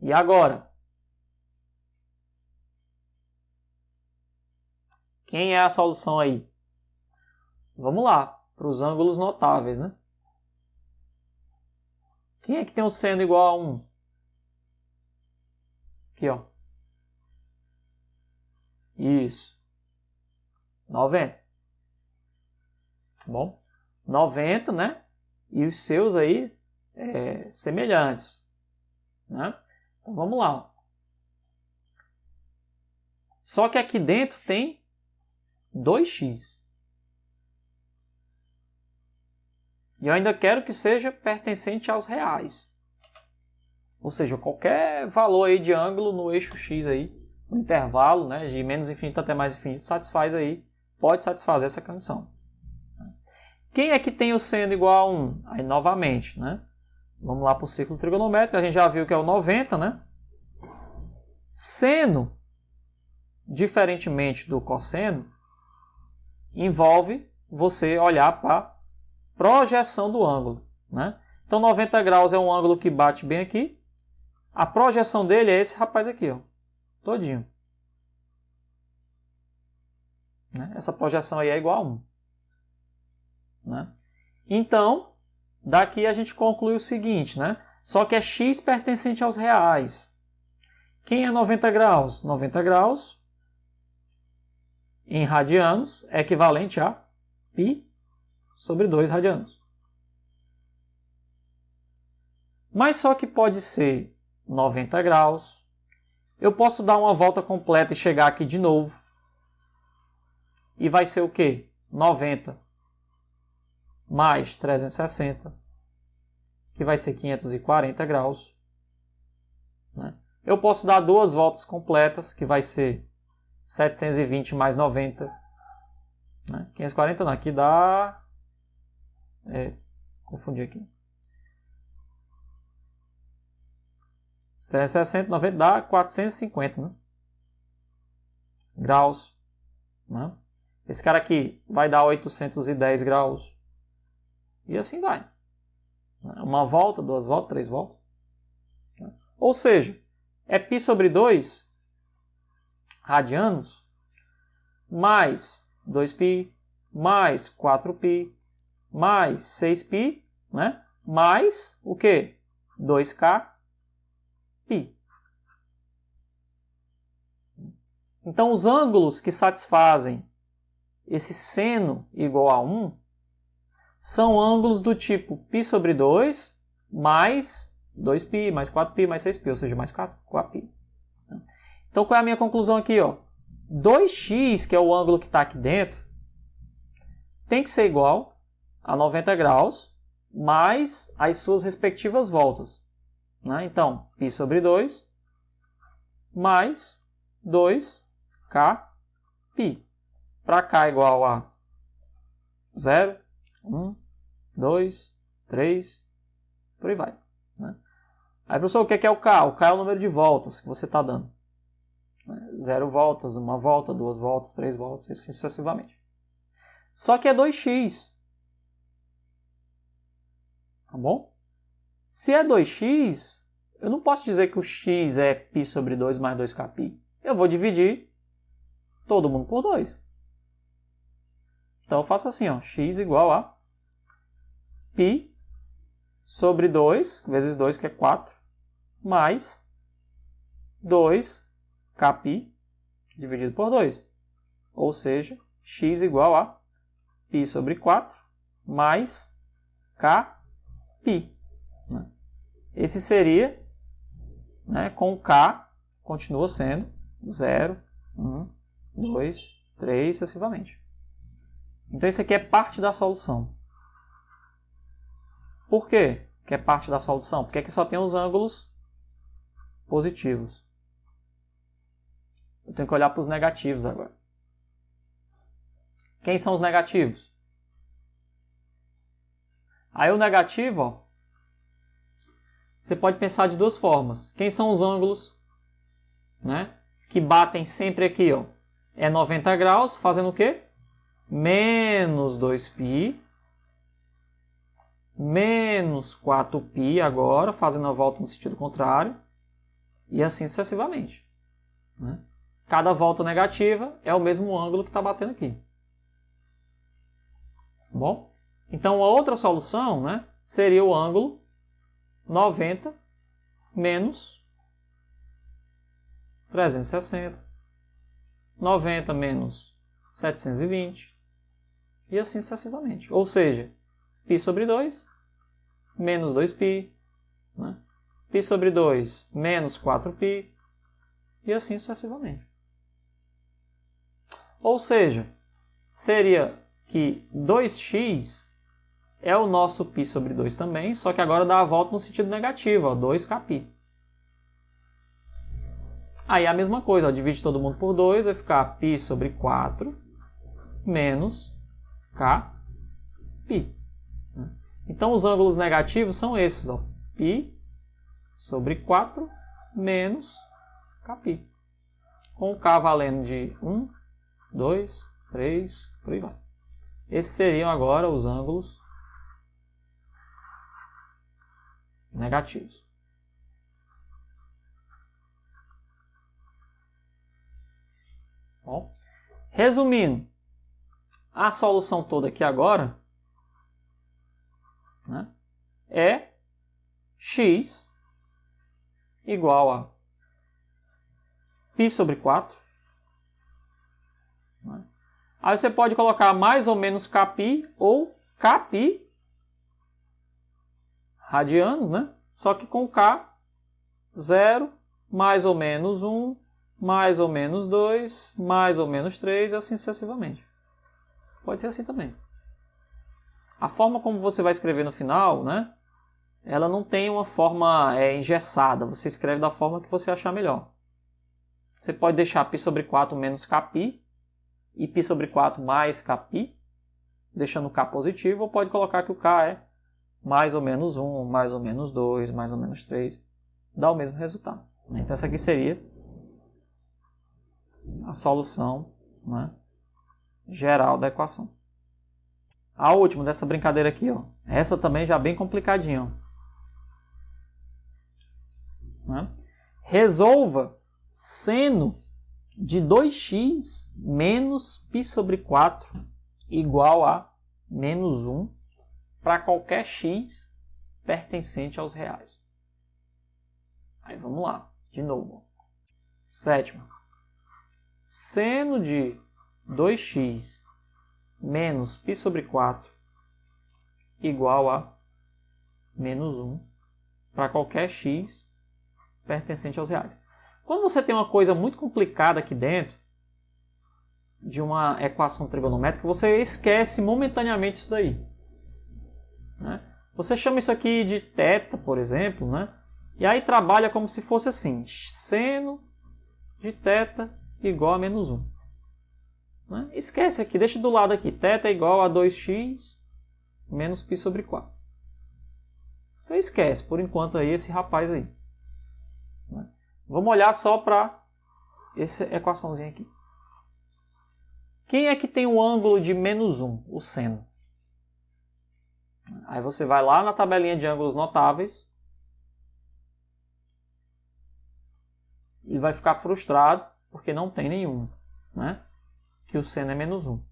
E agora? Quem é a solução aí? Vamos lá, para os ângulos notáveis, né? Quem é que tem o seno igual a 1? Aqui, ó. Isso. 90. Tá bom? 90, né? E os seus aí semelhantes. Né? Então vamos lá. Só que aqui dentro tem 2x. E eu ainda quero que seja pertencente aos reais. Ou seja, qualquer valor aí de ângulo no eixo x aí, no intervalo, né, de menos infinito até mais infinito, satisfaz aí, pode satisfazer essa condição. Quem é que tem o seno igual a 1? Aí novamente, né? Vamos lá para o círculo trigonométrico, a gente já viu que é o 90, né? Seno, diferentemente do cosseno, envolve você olhar para a projeção do ângulo. Né? Então 90 graus é um ângulo que bate bem aqui. A projeção dele é esse rapaz aqui, ó, todinho. Né? Essa projeção aí é igual a 1. Né? Então, daqui a gente conclui o seguinte, né? Só que é x pertencente aos reais. Quem é 90 graus? 90 graus em radianos é equivalente a π sobre 2 radianos. Mas só que pode ser 90 graus. Eu posso dar uma volta completa e chegar aqui de novo. E vai ser o quê? 90 mais 360, que vai ser 540 graus. Né? Eu posso dar 2 voltas completas, que vai ser 720 mais 90. Né? 540 não, aqui dá... confundi aqui. 760, 90 dá 450, né? Graus. Né? Esse cara aqui vai dar 810 graus. E assim vai. Uma volta, 2 voltas, 3 voltas. Ou seja, é π sobre 2 radianos mais 2π mais 4π mais 6π, né? Mais o quê? 2k π. Então, os ângulos que satisfazem esse seno igual a 1 são ângulos do tipo π sobre 2 mais 2π, mais 4π, mais 6π, ou seja, mais 4π. Então, qual é a minha conclusão aqui? Ó? 2x, que é o ângulo que está aqui dentro, tem que ser igual a 90 graus mais as suas respectivas voltas. Né? Então, π sobre 2 mais 2k π. Para k igual a 0, 1, 2, 3, por aí vai. Né? Aí, professor, o que é o K? O K é o número de voltas que você está dando. 0 voltas, 1 volta, 2 voltas, 3 voltas, assim sucessivamente. Só que é 2x. Tá bom? Se é 2x, eu não posso dizer que o x é π sobre 2 mais 2kπ. Eu vou dividir todo mundo por 2. Então eu faço assim, ó, x igual a π sobre 2, vezes 2, que é 4, mais 2kπ dividido por 2. Ou seja, x igual a π sobre 4 mais kπ. Esse seria, com o k, continua sendo 0, 1, 2, 3, sucessivamente. Então, isso aqui é parte da solução. Por quê que é parte da solução? Porque aqui só tem os ângulos positivos. Eu tenho que olhar para os negativos agora. Quem são os negativos? Aí o negativo, ó, você pode pensar de duas formas. Quem são os ângulos, que batem sempre aqui, ó? É 90 graus, fazendo o quê? Menos 2π, menos 4π agora, fazendo a volta no sentido contrário, e assim sucessivamente. Cada volta negativa é o mesmo ângulo que está batendo aqui. Bom? Então, a outra solução, seria o ângulo 90 menos 360, 90 menos 720, e assim sucessivamente. Ou seja, π sobre 2 menos 2π, π sobre 2 menos 4π, e assim sucessivamente. Ou seja, seria que 2x é o nosso π sobre 2 também, só que agora dá a volta no sentido negativo, ó, 2kπ. Aí a mesma coisa, ó, divide todo mundo por 2, vai ficar π sobre 4 menos kπ. Então os ângulos negativos são esses, ó, π sobre 4 menos kπ. Com o k valendo de 1, 2, 3, por aí vai. Esses seriam agora os ângulos negativos. Bom, resumindo, a solução toda aqui agora é x igual a π sobre 4. Aí você pode colocar mais ou menos kπ ou kπ radianos, Só que com k, 0, mais ou menos 1, mais ou menos 2, mais ou menos 3, e assim sucessivamente. Pode ser assim também. A forma como você vai escrever no final, ela não tem uma forma engessada. Você escreve da forma que você achar melhor. Você pode deixar π sobre 4 menos kπ e π sobre 4 mais kπ, deixando o k positivo, ou pode colocar que o k é mais ou menos 1, mais ou menos 2, mais ou menos 3. Dá o mesmo resultado. Então essa aqui seria a solução geral da equação. A última dessa brincadeira aqui, ó. Essa também já bem complicadinha. Resolva seno de 2x menos π sobre 4 igual a menos 1 para qualquer x pertencente aos reais. Aí vamos lá, de novo. Sétima. Seno de 2x menos π sobre 4 igual a menos 1 para qualquer x pertencente aos reais. Quando você tem uma coisa muito complicada aqui dentro de uma equação trigonométrica, você esquece momentaneamente isso daí. Você chama isso aqui de θ, por exemplo, e aí trabalha como se fosse assim, seno de θ igual a menos 1. Esquece aqui, deixa do lado aqui, θ é igual a 2x menos π sobre 4. Você esquece, por enquanto, aí esse rapaz aí. Vamos olhar só para essa equaçãozinha aqui. Quem é que tem o ângulo de menos 1? O seno. Aí você vai lá na tabelinha de ângulos notáveis e vai ficar frustrado porque não tem nenhum, né? Que o seno é menos 1.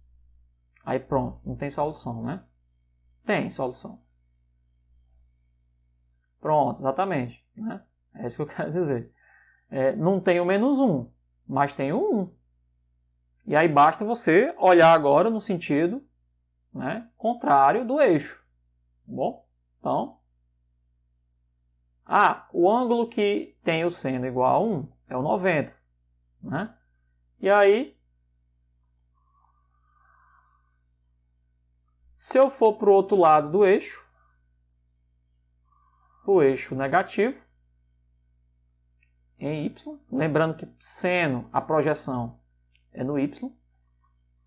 Aí pronto, não tem solução, né? Tem solução. Pronto, exatamente. Né? É isso que eu quero dizer. Não tem o menos 1, mas tem o 1. E aí basta você olhar agora no sentido, né, contrário do eixo. Bom, então... o ângulo que tem o seno igual a 1 é o 90. Né? E aí, se eu for para o outro lado do eixo, o eixo negativo, em y, lembrando que seno, a projeção é no y,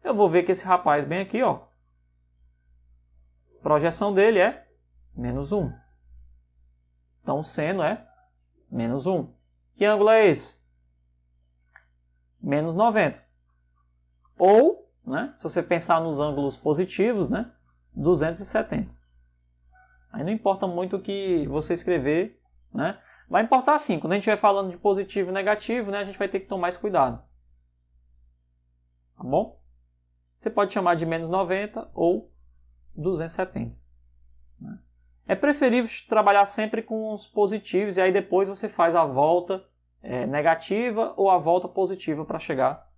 eu vou ver que esse rapaz bem aqui, ó, a projeção dele é menos 1. Então o seno é menos 1. Que ângulo é esse? Menos 90. Ou, né, se você pensar nos ângulos positivos, né, 270. Aí não importa muito o que você escrever, né? Vai importar sim, quando a gente estiver falando de positivo e negativo, né, a gente vai ter que tomar esse cuidado. Tá bom? Você pode chamar de menos 90 ou 270. Né? É preferível trabalhar sempre com os positivos e aí depois você faz a volta negativa ou a volta positiva para chegar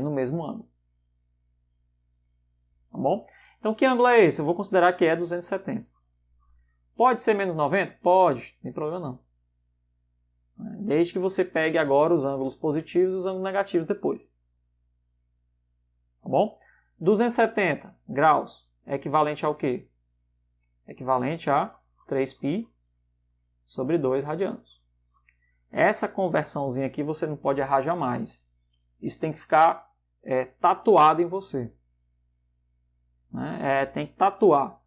no mesmo ângulo. Tá bom? Então que ângulo é esse? Eu vou considerar que é 270. Pode ser menos 90? Pode, não tem problema não. Desde que você pegue agora os ângulos positivos e os ângulos negativos depois. Tá bom? 270 graus é equivalente ao quê? É equivalente a 3π sobre 2 radianos. Essa conversãozinha aqui você não pode errar jamais. Isso tem que ficar tatuado em você. Né? Tem que tatuar.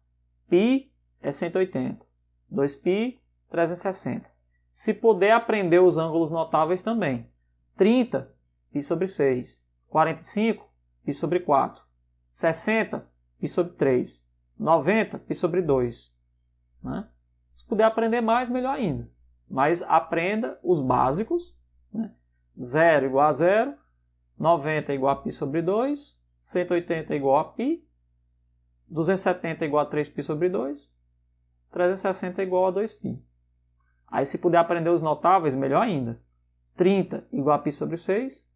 Π é 180. 2π, 360. Se puder aprender os ângulos notáveis também. 30, π sobre 6. 45, π sobre 4. 60, π sobre 3. 90, π sobre 2. Né? Se puder aprender mais, melhor ainda. Mas aprenda os básicos. Né? 0 igual a 0. 90 igual a π sobre 2. 180 igual a π. 270 igual a 3π sobre 2. 360 igual a 2π. Aí se puder aprender os notáveis, melhor ainda. 30 igual a π sobre 6.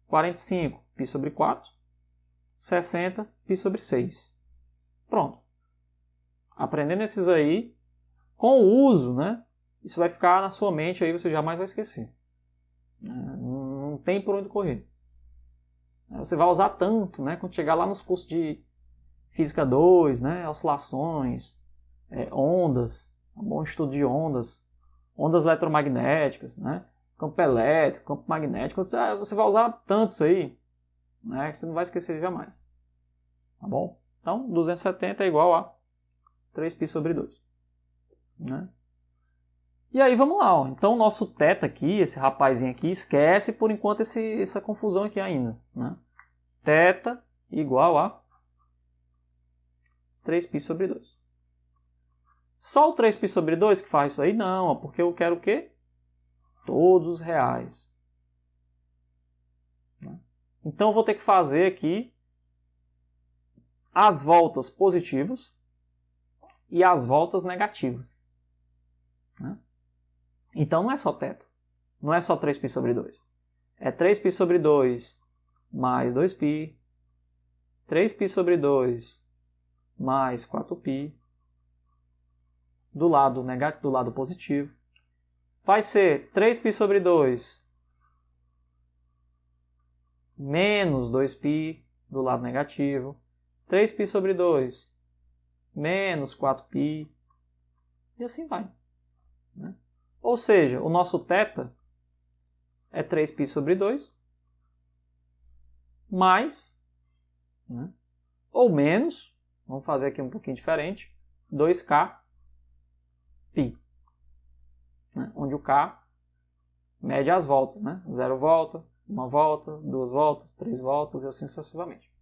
45, π sobre 4. 60, π sobre 6. Pronto. Aprendendo esses aí, com o uso, né? Isso vai ficar na sua mente, aí você jamais vai esquecer. Não tem por onde correr. Você vai usar tanto, né? Quando chegar lá nos cursos de Física 2, né? Oscilações, ondas, um bom estudo de ondas, ondas eletromagnéticas, né? Campo elétrico, campo magnético. Você vai usar tanto isso aí, né? Que você não vai esquecer jamais. Tá bom? Então, 270 é igual a 3π sobre 2. Né? E aí vamos lá, ó. Então o nosso θ aqui, esse rapazinho aqui, esquece por enquanto essa confusão aqui ainda. Né? θ igual a 3π sobre 2. Só o 3π sobre 2 que faz isso aí? Não, porque eu quero o quê? Todos os reais. Né? Então eu vou ter que fazer aqui as voltas positivas e as voltas negativas. Né? Então não é só θ. Não é só 3π sobre 2. É 3π sobre 2 mais 2π. 3π sobre 2 mais 4π. Do lado negativo, do lado positivo. Vai ser 3π sobre 2 menos 2π do lado negativo. 3π sobre 2 menos 4π. E assim vai. Né? Ou seja, o nosso θ é 3π sobre 2 mais, né, ou menos, vamos fazer aqui um pouquinho diferente, 2kπ. Né? Onde o k mede as voltas, né? 0 volta, 1 volta, 2 voltas, 3 voltas e assim sucessivamente.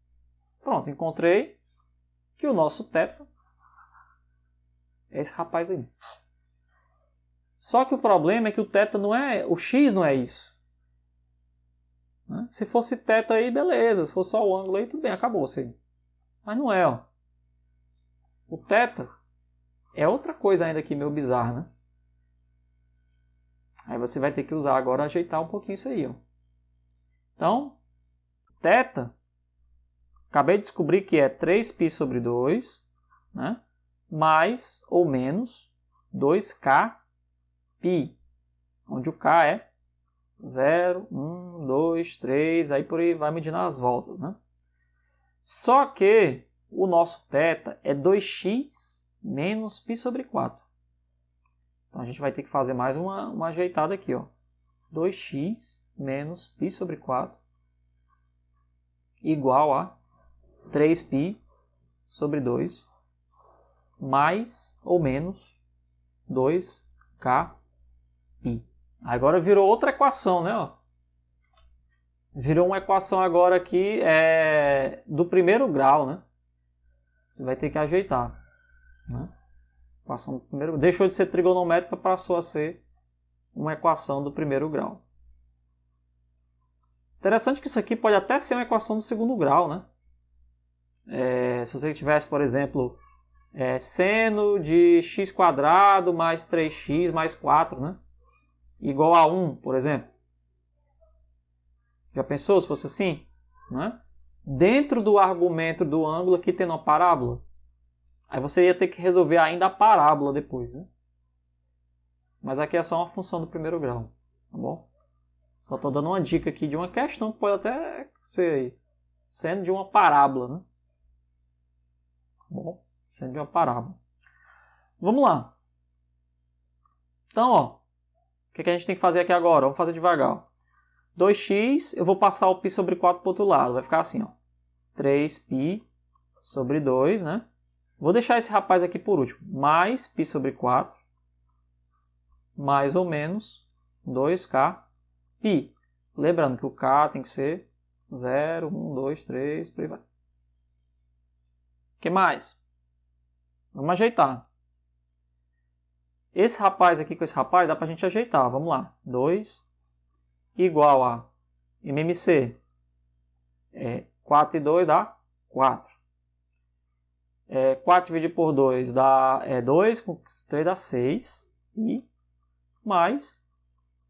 Pronto, encontrei que o nosso θ é esse rapaz aí. Só que o problema é que o θ não é, o x não é isso. Né? Se fosse θ aí, beleza. Se fosse só o ângulo aí, tudo bem, acabou isso aí. Mas não é, ó. O θ é outra coisa ainda aqui meio bizarra, né? Aí você vai ter que usar agora, ajeitar um pouquinho isso aí, ó. Então, θ, acabei de descobrir que é 3π sobre 2, né? Mais ou menos 2kπ, onde o k é 0, 1, 2, 3, aí por aí vai medindo as voltas, né? Só que o nosso θ é 2x menos π sobre 4. Então a gente vai ter que fazer mais uma ajeitada aqui, ó. 2x menos π sobre 4 igual a 3π sobre 2 mais ou menos 2kπ. Agora virou outra equação, né? Ó. Virou uma equação agora aqui do primeiro grau, né? Você vai ter que ajeitar. Né? Equação do primeiro, deixou de ser trigonométrica, passou a ser uma equação do primeiro grau. Interessante que isso aqui pode até ser uma equação do segundo grau, né? Se você tivesse, por exemplo, seno de x² mais 3x mais 4, né? Igual a 1, por exemplo. Já pensou se fosse assim? Né? Dentro do argumento do ângulo aqui tendo uma parábola. Aí você ia ter que resolver ainda a parábola depois. Né? Mas aqui é só uma função do primeiro grau. Tá bom? Só estou dando uma dica aqui de uma questão que pode até ser sendo de uma parábola. Né? Tá bom? Sendo de uma parábola. Vamos lá. Então, ó, o que a gente tem que fazer aqui agora? Vamos fazer devagar. Ó. 2x, eu vou passar o π sobre 4 para o outro lado. Vai ficar assim, ó. 3π sobre 2, né? Vou deixar esse rapaz aqui por último. Mais π sobre 4. Mais ou menos 2kπ. Lembrando que o k tem que ser 0, 1, 2, 3, por aí vai. O que mais? Vamos ajeitar. Esse rapaz aqui com esse rapaz dá para a gente ajeitar. Vamos lá. 2 igual a MMC. 4 e 2 dá 4. 4 dividido por 2 dá 2, com 3 dá 6. E mais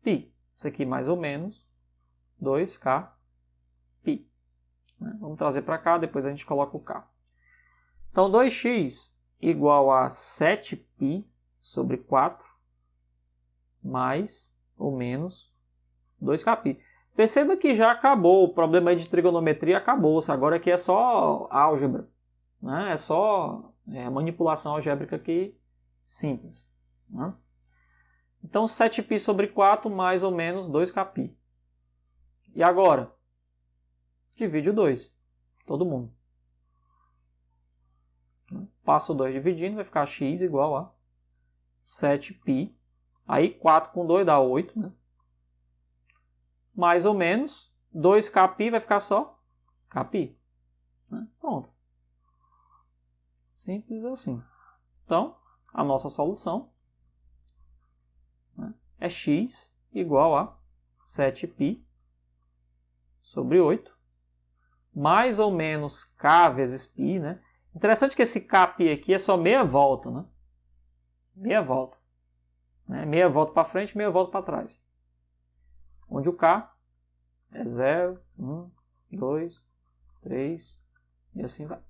π. Isso aqui mais ou menos 2kπ. Vamos trazer para cá, depois a gente coloca o k. Então 2x igual a 7π sobre 4 mais ou menos 2kπ. Perceba que já acabou, o problema aí de trigonometria acabou. Agora aqui é só álgebra. Né? É só manipulação algébrica aqui simples. Né? Então 7π sobre 4 mais ou menos 2kπ. E agora? Divide o 2. Todo mundo. Passa o 2 dividindo, vai ficar x igual a 7π. Aí 4 com 2 dá 8, né? Mais ou menos 2kπ vai ficar só kπ. Né? Pronto. Simples assim. Então, a nossa solução, né, é x igual a 7π sobre 8. Mais ou menos k vezes π, né? Interessante que esse kπ aqui é só meia volta, né? Meia volta. Né? Meia volta para frente, meia volta para trás. Onde o k é 0, 1, 2, 3 e assim vai.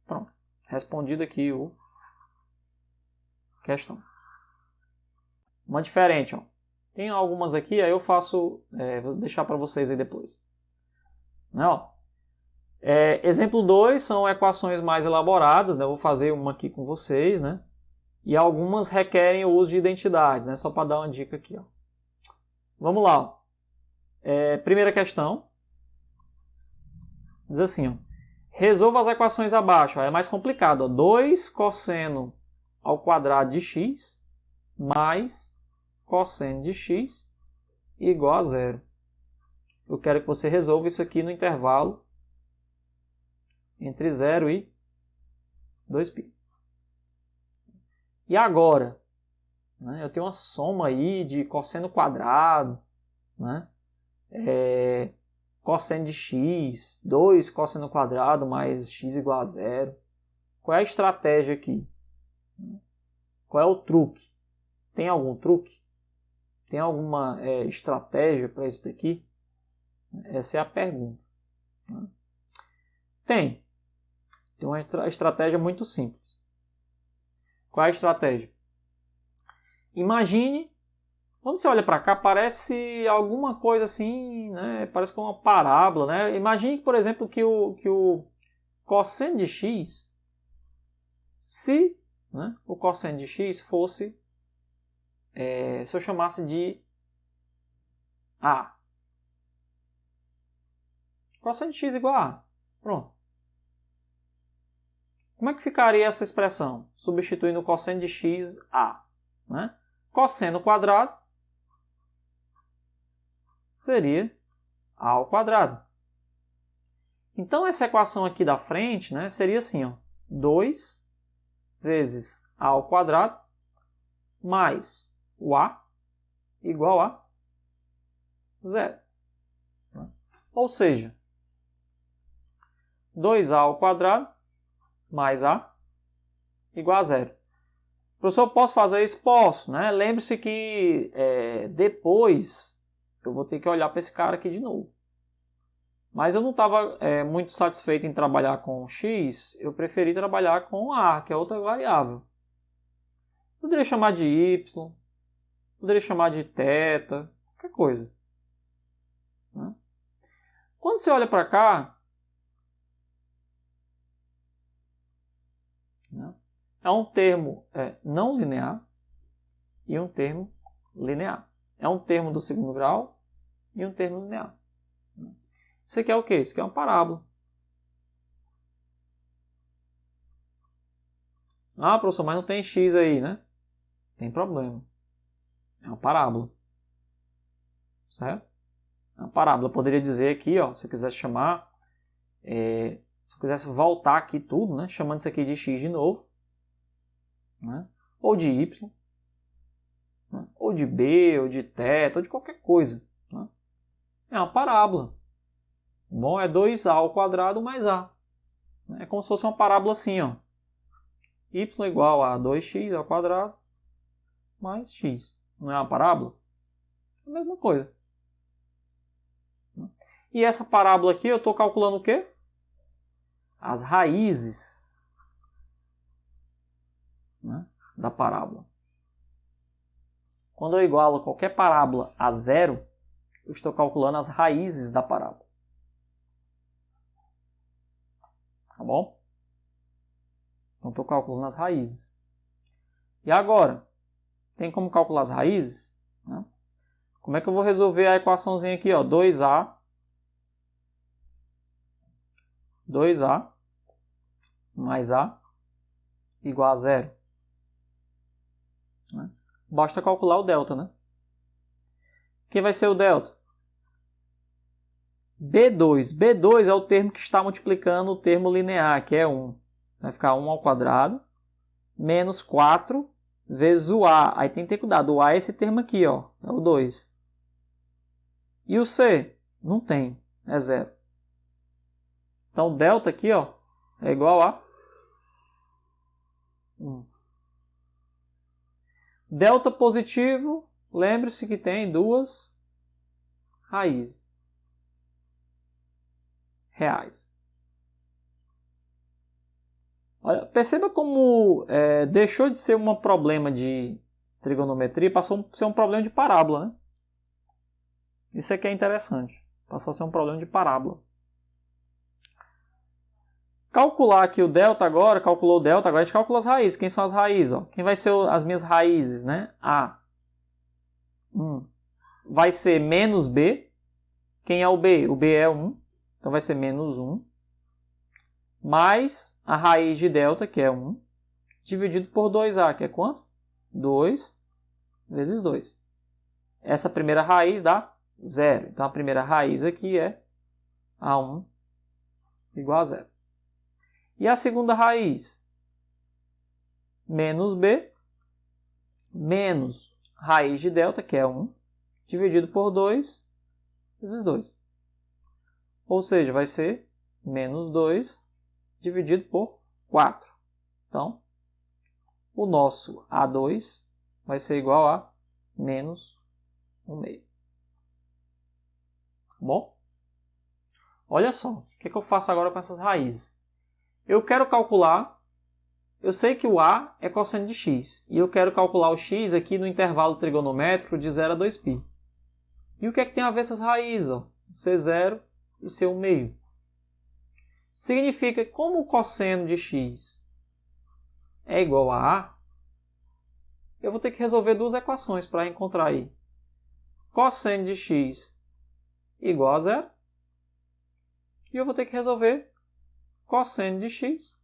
Pronto. Respondido aqui o questão. Uma diferente, ó. Tem algumas aqui, aí eu faço, vou deixar para vocês aí depois. Né, ó. Exemplo 2 são equações mais elaboradas, né? Eu vou fazer uma aqui com vocês, né? E algumas requerem o uso de identidades, né? Só para dar uma dica aqui, ó. Vamos lá, ó. Primeira questão. Diz assim, ó. Resolva as equações abaixo. Ó. É mais complicado, ó. 2 cosseno ao quadrado de x mais cosseno de x igual a zero. Eu quero que você resolva isso aqui no intervalo entre 0 e 2π. E agora, né, eu tenho uma soma aí de cosseno quadrado, né, cosseno de x, 2 cosseno quadrado mais x igual a zero. Qual é a estratégia aqui? Qual é o truque? Tem algum truque? Tem alguma estratégia para isso daqui? Essa é a pergunta. Né? Tem uma estratégia muito simples. Qual é a estratégia? Imagine, quando você olha para cá, parece alguma coisa assim, né? Parece que é uma parábola. Né? Imagine, por exemplo, que o cosseno de x, se, né, o cosseno de x fosse, se eu chamasse de a. Cosseno de x igual a A. Pronto. Como é que ficaria essa expressão? Substituindo o cosseno de x a. Né? Cosseno quadrado seria a ao quadrado. Então, essa equação aqui da frente, né, seria assim, ó, 2 vezes a ao quadrado mais o a igual a zero. Ou seja, 2a ao quadrado mais a igual a zero. Professor, posso fazer isso? Posso. Né? Lembre-se que depois eu vou ter que olhar para esse cara aqui de novo. Mas eu não estava muito satisfeito em trabalhar com x, eu preferi trabalhar com a, que é outra variável. Poderia chamar de y, poderia chamar de θ, qualquer coisa. Né? Quando você olha para cá, né, é um termo não linear e um termo linear. É um termo do segundo grau e um termo linear. Isso aqui é o quê? Isso aqui é uma parábola. Ah, professor, mas não tem x aí, né? Tem problema. É uma parábola. Certo? É uma parábola. Eu poderia dizer aqui, ó, se eu quisesse chamar, se eu quisesse voltar aqui tudo, né? Chamando isso aqui de x de novo. Né? Ou de y. Né? Ou de b, ou de θ, ou de qualquer coisa. Né? É uma parábola. Bom, é 2a ao quadrado mais a. É como se fosse uma parábola assim, ó. Y igual a 2x ao quadrado mais x. Não é uma parábola? É a mesma coisa. E essa parábola aqui, eu estou calculando o quê? As raízes, né, da parábola. Quando eu igualo qualquer parábola a zero, eu estou calculando as raízes da parábola. Tá bom? Então, estou calculando as raízes. E agora, tem como calcular as raízes? Né? Como é que eu vou resolver a equaçãozinha aqui? Ó? 2a mais a igual a zero. Né? Basta calcular o delta, né? Quem vai ser o delta? B2. B2 é o termo que está multiplicando o termo linear, que é 1. Vai ficar 1 ao quadrado menos 4 vezes o a. Aí tem que ter cuidado. O a é esse termo aqui, ó. É o 2. E o c? Não tem. É 0. Então, o delta aqui, ó, é igual a 1. Delta positivo, lembre-se que tem duas raízes reais. Olha, perceba como deixou de ser um problema de trigonometria e passou a ser um problema de parábola. Né? Isso aqui é interessante. Passou a ser um problema de parábola. Calcular aqui o delta agora, calculou o delta, agora a gente calcula as raízes. Quem são as raízes? Ó? Quem vai ser as minhas raízes? Né? A. Vai ser menos B. Quem é o B? O B é 1. Então vai ser menos 1. Mais a raiz de delta, que é 1. Dividido por 2A, que é quanto? 2 vezes 2. Essa primeira raiz dá 0. Então, a primeira raiz aqui é A1 igual a 0. E a segunda raiz? Menos B, menos raiz de delta, que é 1, dividido por 2, vezes 2. Ou seja, vai ser menos 2 dividido por 4. Então, o nosso A2 vai ser igual a menos 1/2. Tá bom? Olha só, o que eu faço agora com essas raízes? Eu quero calcular, eu sei que o A é cosseno de x, e eu quero calcular o x aqui no intervalo trigonométrico de 0 a 2π. E o que é que tem a ver essas raízes? Ó? C0 e C1/2. Significa que como o cosseno de x é igual a A, eu vou ter que resolver duas equações para encontrar aí. Cosseno de x igual a 0. E eu vou ter que resolver cosseno de x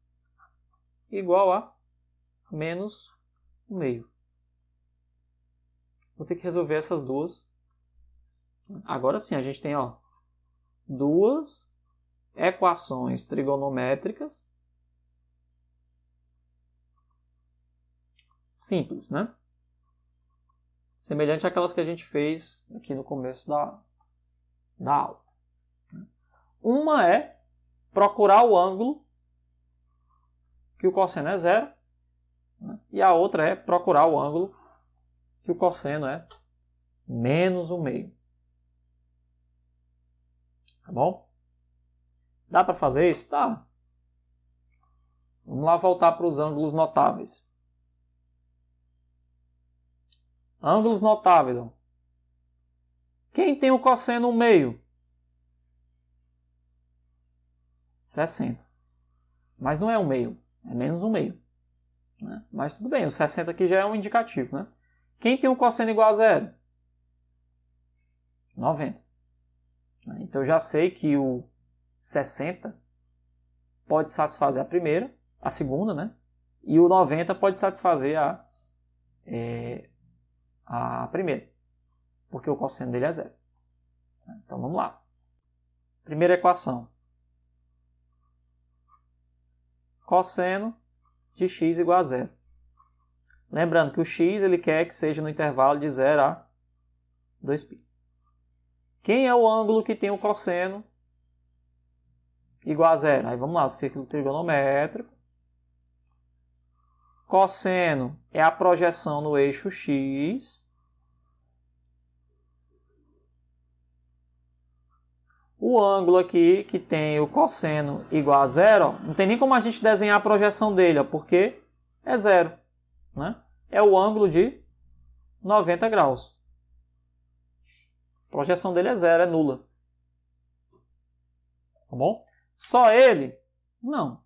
igual a menos 1/2. Vou ter que resolver essas duas. Agora sim, a gente tem duas equações trigonométricas simples, né? Semelhante àquelas que a gente fez aqui no começo da aula. Uma é procurar o ângulo que o cosseno é 0, né? E a outra é procurar o ângulo que o cosseno é menos 1/2. Tá bom? Dá para fazer isso? Tá. Vamos lá voltar para os ângulos notáveis. Ângulos notáveis. Ó. Quem tem o cosseno 1/2? 60. Mas não é 1/2, é menos 1/2. Né? Mas tudo bem, o 60 aqui já é um indicativo. Né? Quem tem um cosseno igual a 0? 90. Então eu já sei que o 60 pode satisfazer a segunda, né? E o 90 pode satisfazer a primeira, porque o cosseno dele é 0. Então vamos lá. Primeira equação. Cosseno de x igual a 0. Lembrando que o x ele quer que seja no intervalo de 0 a 2π. Quem é o ângulo que tem o cosseno igual a 0? Aí vamos lá, círculo trigonométrico. Cosseno é a projeção no eixo x. O ângulo aqui que tem o cosseno igual a 0, não tem nem como a gente desenhar a projeção dele, porque é 0. Né? É o ângulo de 90 graus. A projeção dele é 0, é nula. Tá bom? Só ele? Não.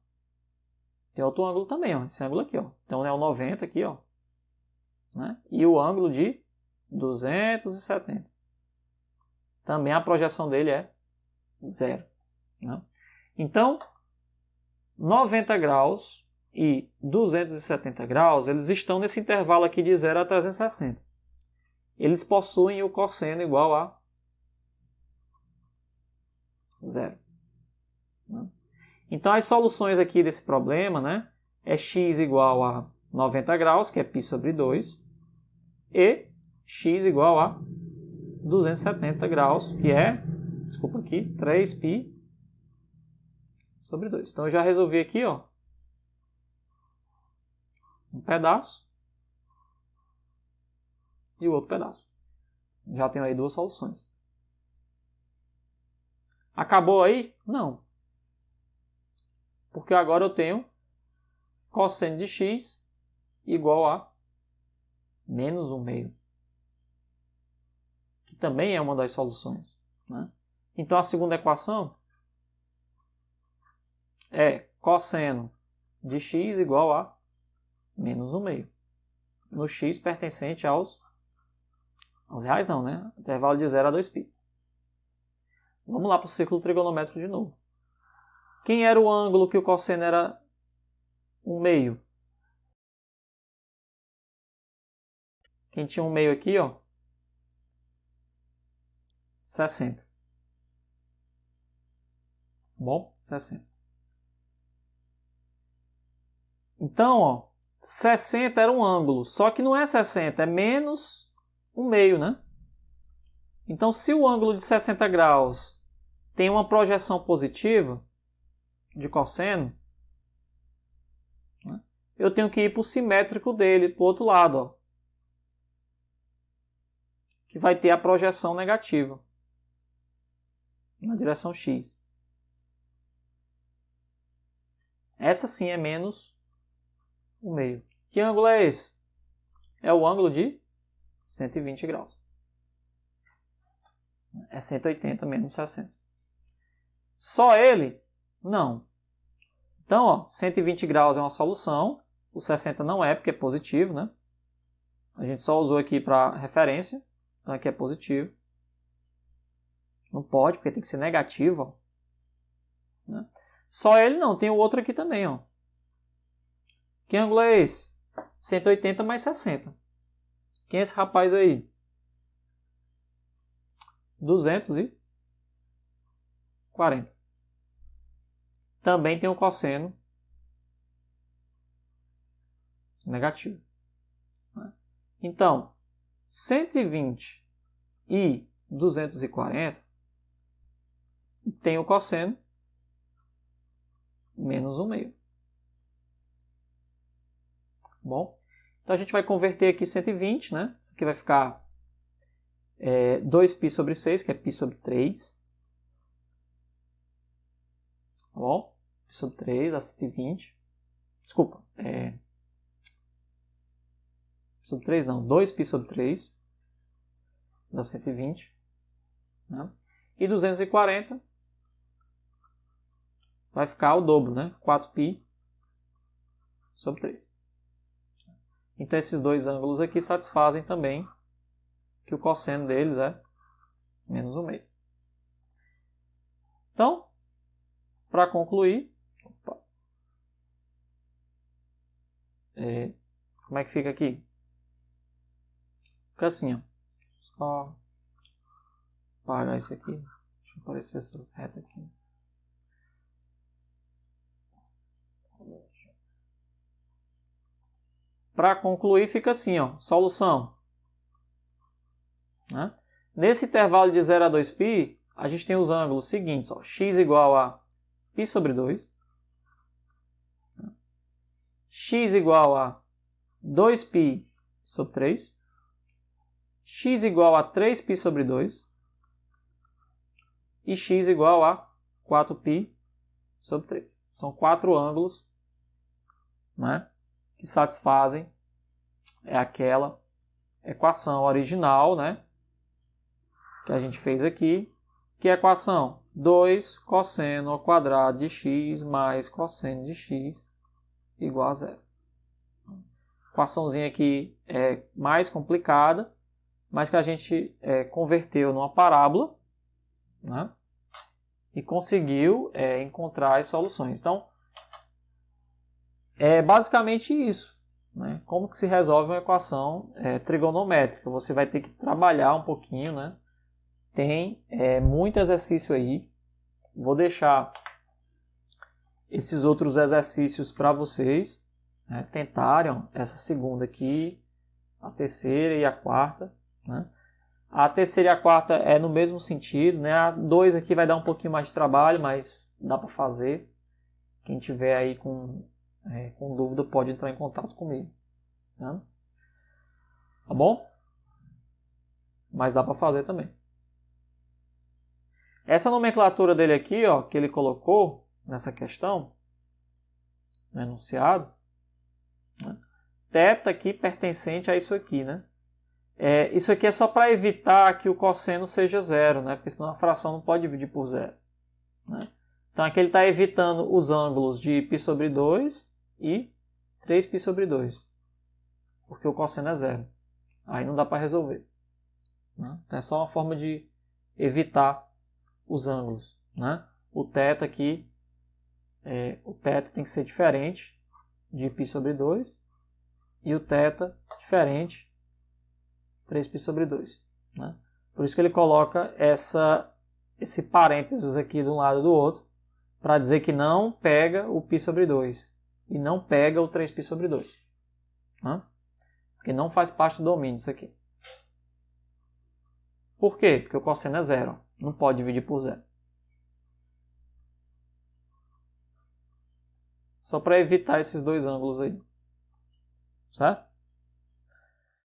Tem outro ângulo também, ó. Esse ângulo aqui, ó. Então é o 90 aqui, ó. Né? E o ângulo de 270. Também a projeção dele é 0. Né? Então, 90 graus e 270 graus, eles estão nesse intervalo aqui de 0 a 360. Eles possuem o cosseno igual a 0. Né? Então, as soluções aqui desse problema, né, é x igual a 90 graus, que é π sobre 2, e x igual a 270 graus, que é, desculpa aqui, 3π sobre 2. Então, eu já resolvi aqui, ó, um pedaço e o outro pedaço. Já tenho aí duas soluções. Acabou aí? Não. Porque agora eu tenho cosseno de x igual a menos 1/2. Que também é uma das soluções. Né? Então a segunda equação é cosseno de x igual a menos 1/2. No x pertencente aos reais não, né? Intervalo de 0 a 2π. Vamos lá para o círculo trigonométrico de novo. Quem era o ângulo que o cosseno era 1/2? Quem tinha 1/2 aqui, ó? 60. Bom, 60. Então, ó, 60 era um ângulo, só que não é 60, é menos um meio, né? Então, se o ângulo de 60 graus tem uma projeção positiva de cosseno, né, eu tenho que ir para o simétrico dele, para o outro lado, ó, que vai ter a projeção negativa na direção x. Essa sim é menos o meio. Que ângulo é esse? É o ângulo de 120 graus. É 180 menos 60. Só ele? Não. Então, ó, 120 graus é uma solução. O 60 não é, porque é positivo, né? A gente só usou aqui para referência. Então aqui é positivo. Não pode, porque tem que ser negativo. Ó, né? Só ele não, tem o outro aqui também. Ó. Que ângulo é esse? 180 mais 60. Quem é esse rapaz aí? 240. Também tem um cosseno negativo. Então, 120 e 240 tem o cosseno menos 1 meio. Bom, então a gente vai converter aqui 120, né? Isso aqui vai ficar 2π sobre 6, que é π sobre 3. Tá bom? Π sobre 3 dá 120. Desculpa. Π sobre 3 não, 2π sobre 3 dá 120. Né? E 240 vai ficar o dobro, né? 4π sobre 3. Então esses dois ângulos aqui satisfazem também que o cosseno deles é menos 1 meio. Então, para concluir, como é que fica aqui? Fica assim, ó. Só apagar isso aqui. Deixa eu aparecer essa reta aqui. Para concluir, fica assim, ó. Solução. Né? Nesse intervalo de 0 a 2π, a gente tem os ângulos seguintes. Ó. X igual a π sobre 2. X igual a 2π sobre 3. X igual a 3π sobre 2. E x igual a 4π sobre 3. São 4 ângulos, né, que satisfazem aquela equação original, né, que a gente fez aqui. Que é a equação 2 cosseno ao quadrado de x mais cosseno de x igual a 0. A equaçãozinha aqui é mais complicada, mas que a gente converteu numa parábola, né? E conseguiu encontrar as soluções. Então, é basicamente isso. Né? Como que se resolve uma equação trigonométrica? Você vai ter que trabalhar um pouquinho, né? Tem muito exercício aí. Vou deixar esses outros exercícios para vocês, né, tentarem essa segunda aqui, a terceira e a quarta. Né? A terceira e a quarta é no mesmo sentido. Né? A 2 aqui vai dar um pouquinho mais de trabalho, mas dá para fazer. Quem tiver aí com dúvida pode entrar em contato comigo. Né? Tá bom? Mas dá para fazer também. Essa nomenclatura dele aqui, ó, que ele colocou nessa questão, no enunciado, né? Θ aqui pertencente a isso aqui, né? Isso aqui é só para evitar que o cosseno seja zero, né? Porque senão a fração não pode dividir por zero. Né? Então aqui ele está evitando os ângulos de π sobre 2 e 3π sobre 2. Porque o cosseno é zero. Aí não dá para resolver. Né? Então é só uma forma de evitar os ângulos. Né? O θ aqui, o θ tem que ser diferente de π sobre 2 e o θ diferente 3π sobre 2. Né? Por isso que ele coloca esse parênteses aqui de um lado e do outro, para dizer que não pega o π sobre 2 e não pega o 3π sobre 2. Né? Porque não faz parte do domínio isso aqui. Por quê? Porque o cosseno é zero. Não pode dividir por zero. Só para evitar esses dois ângulos aí. Certo?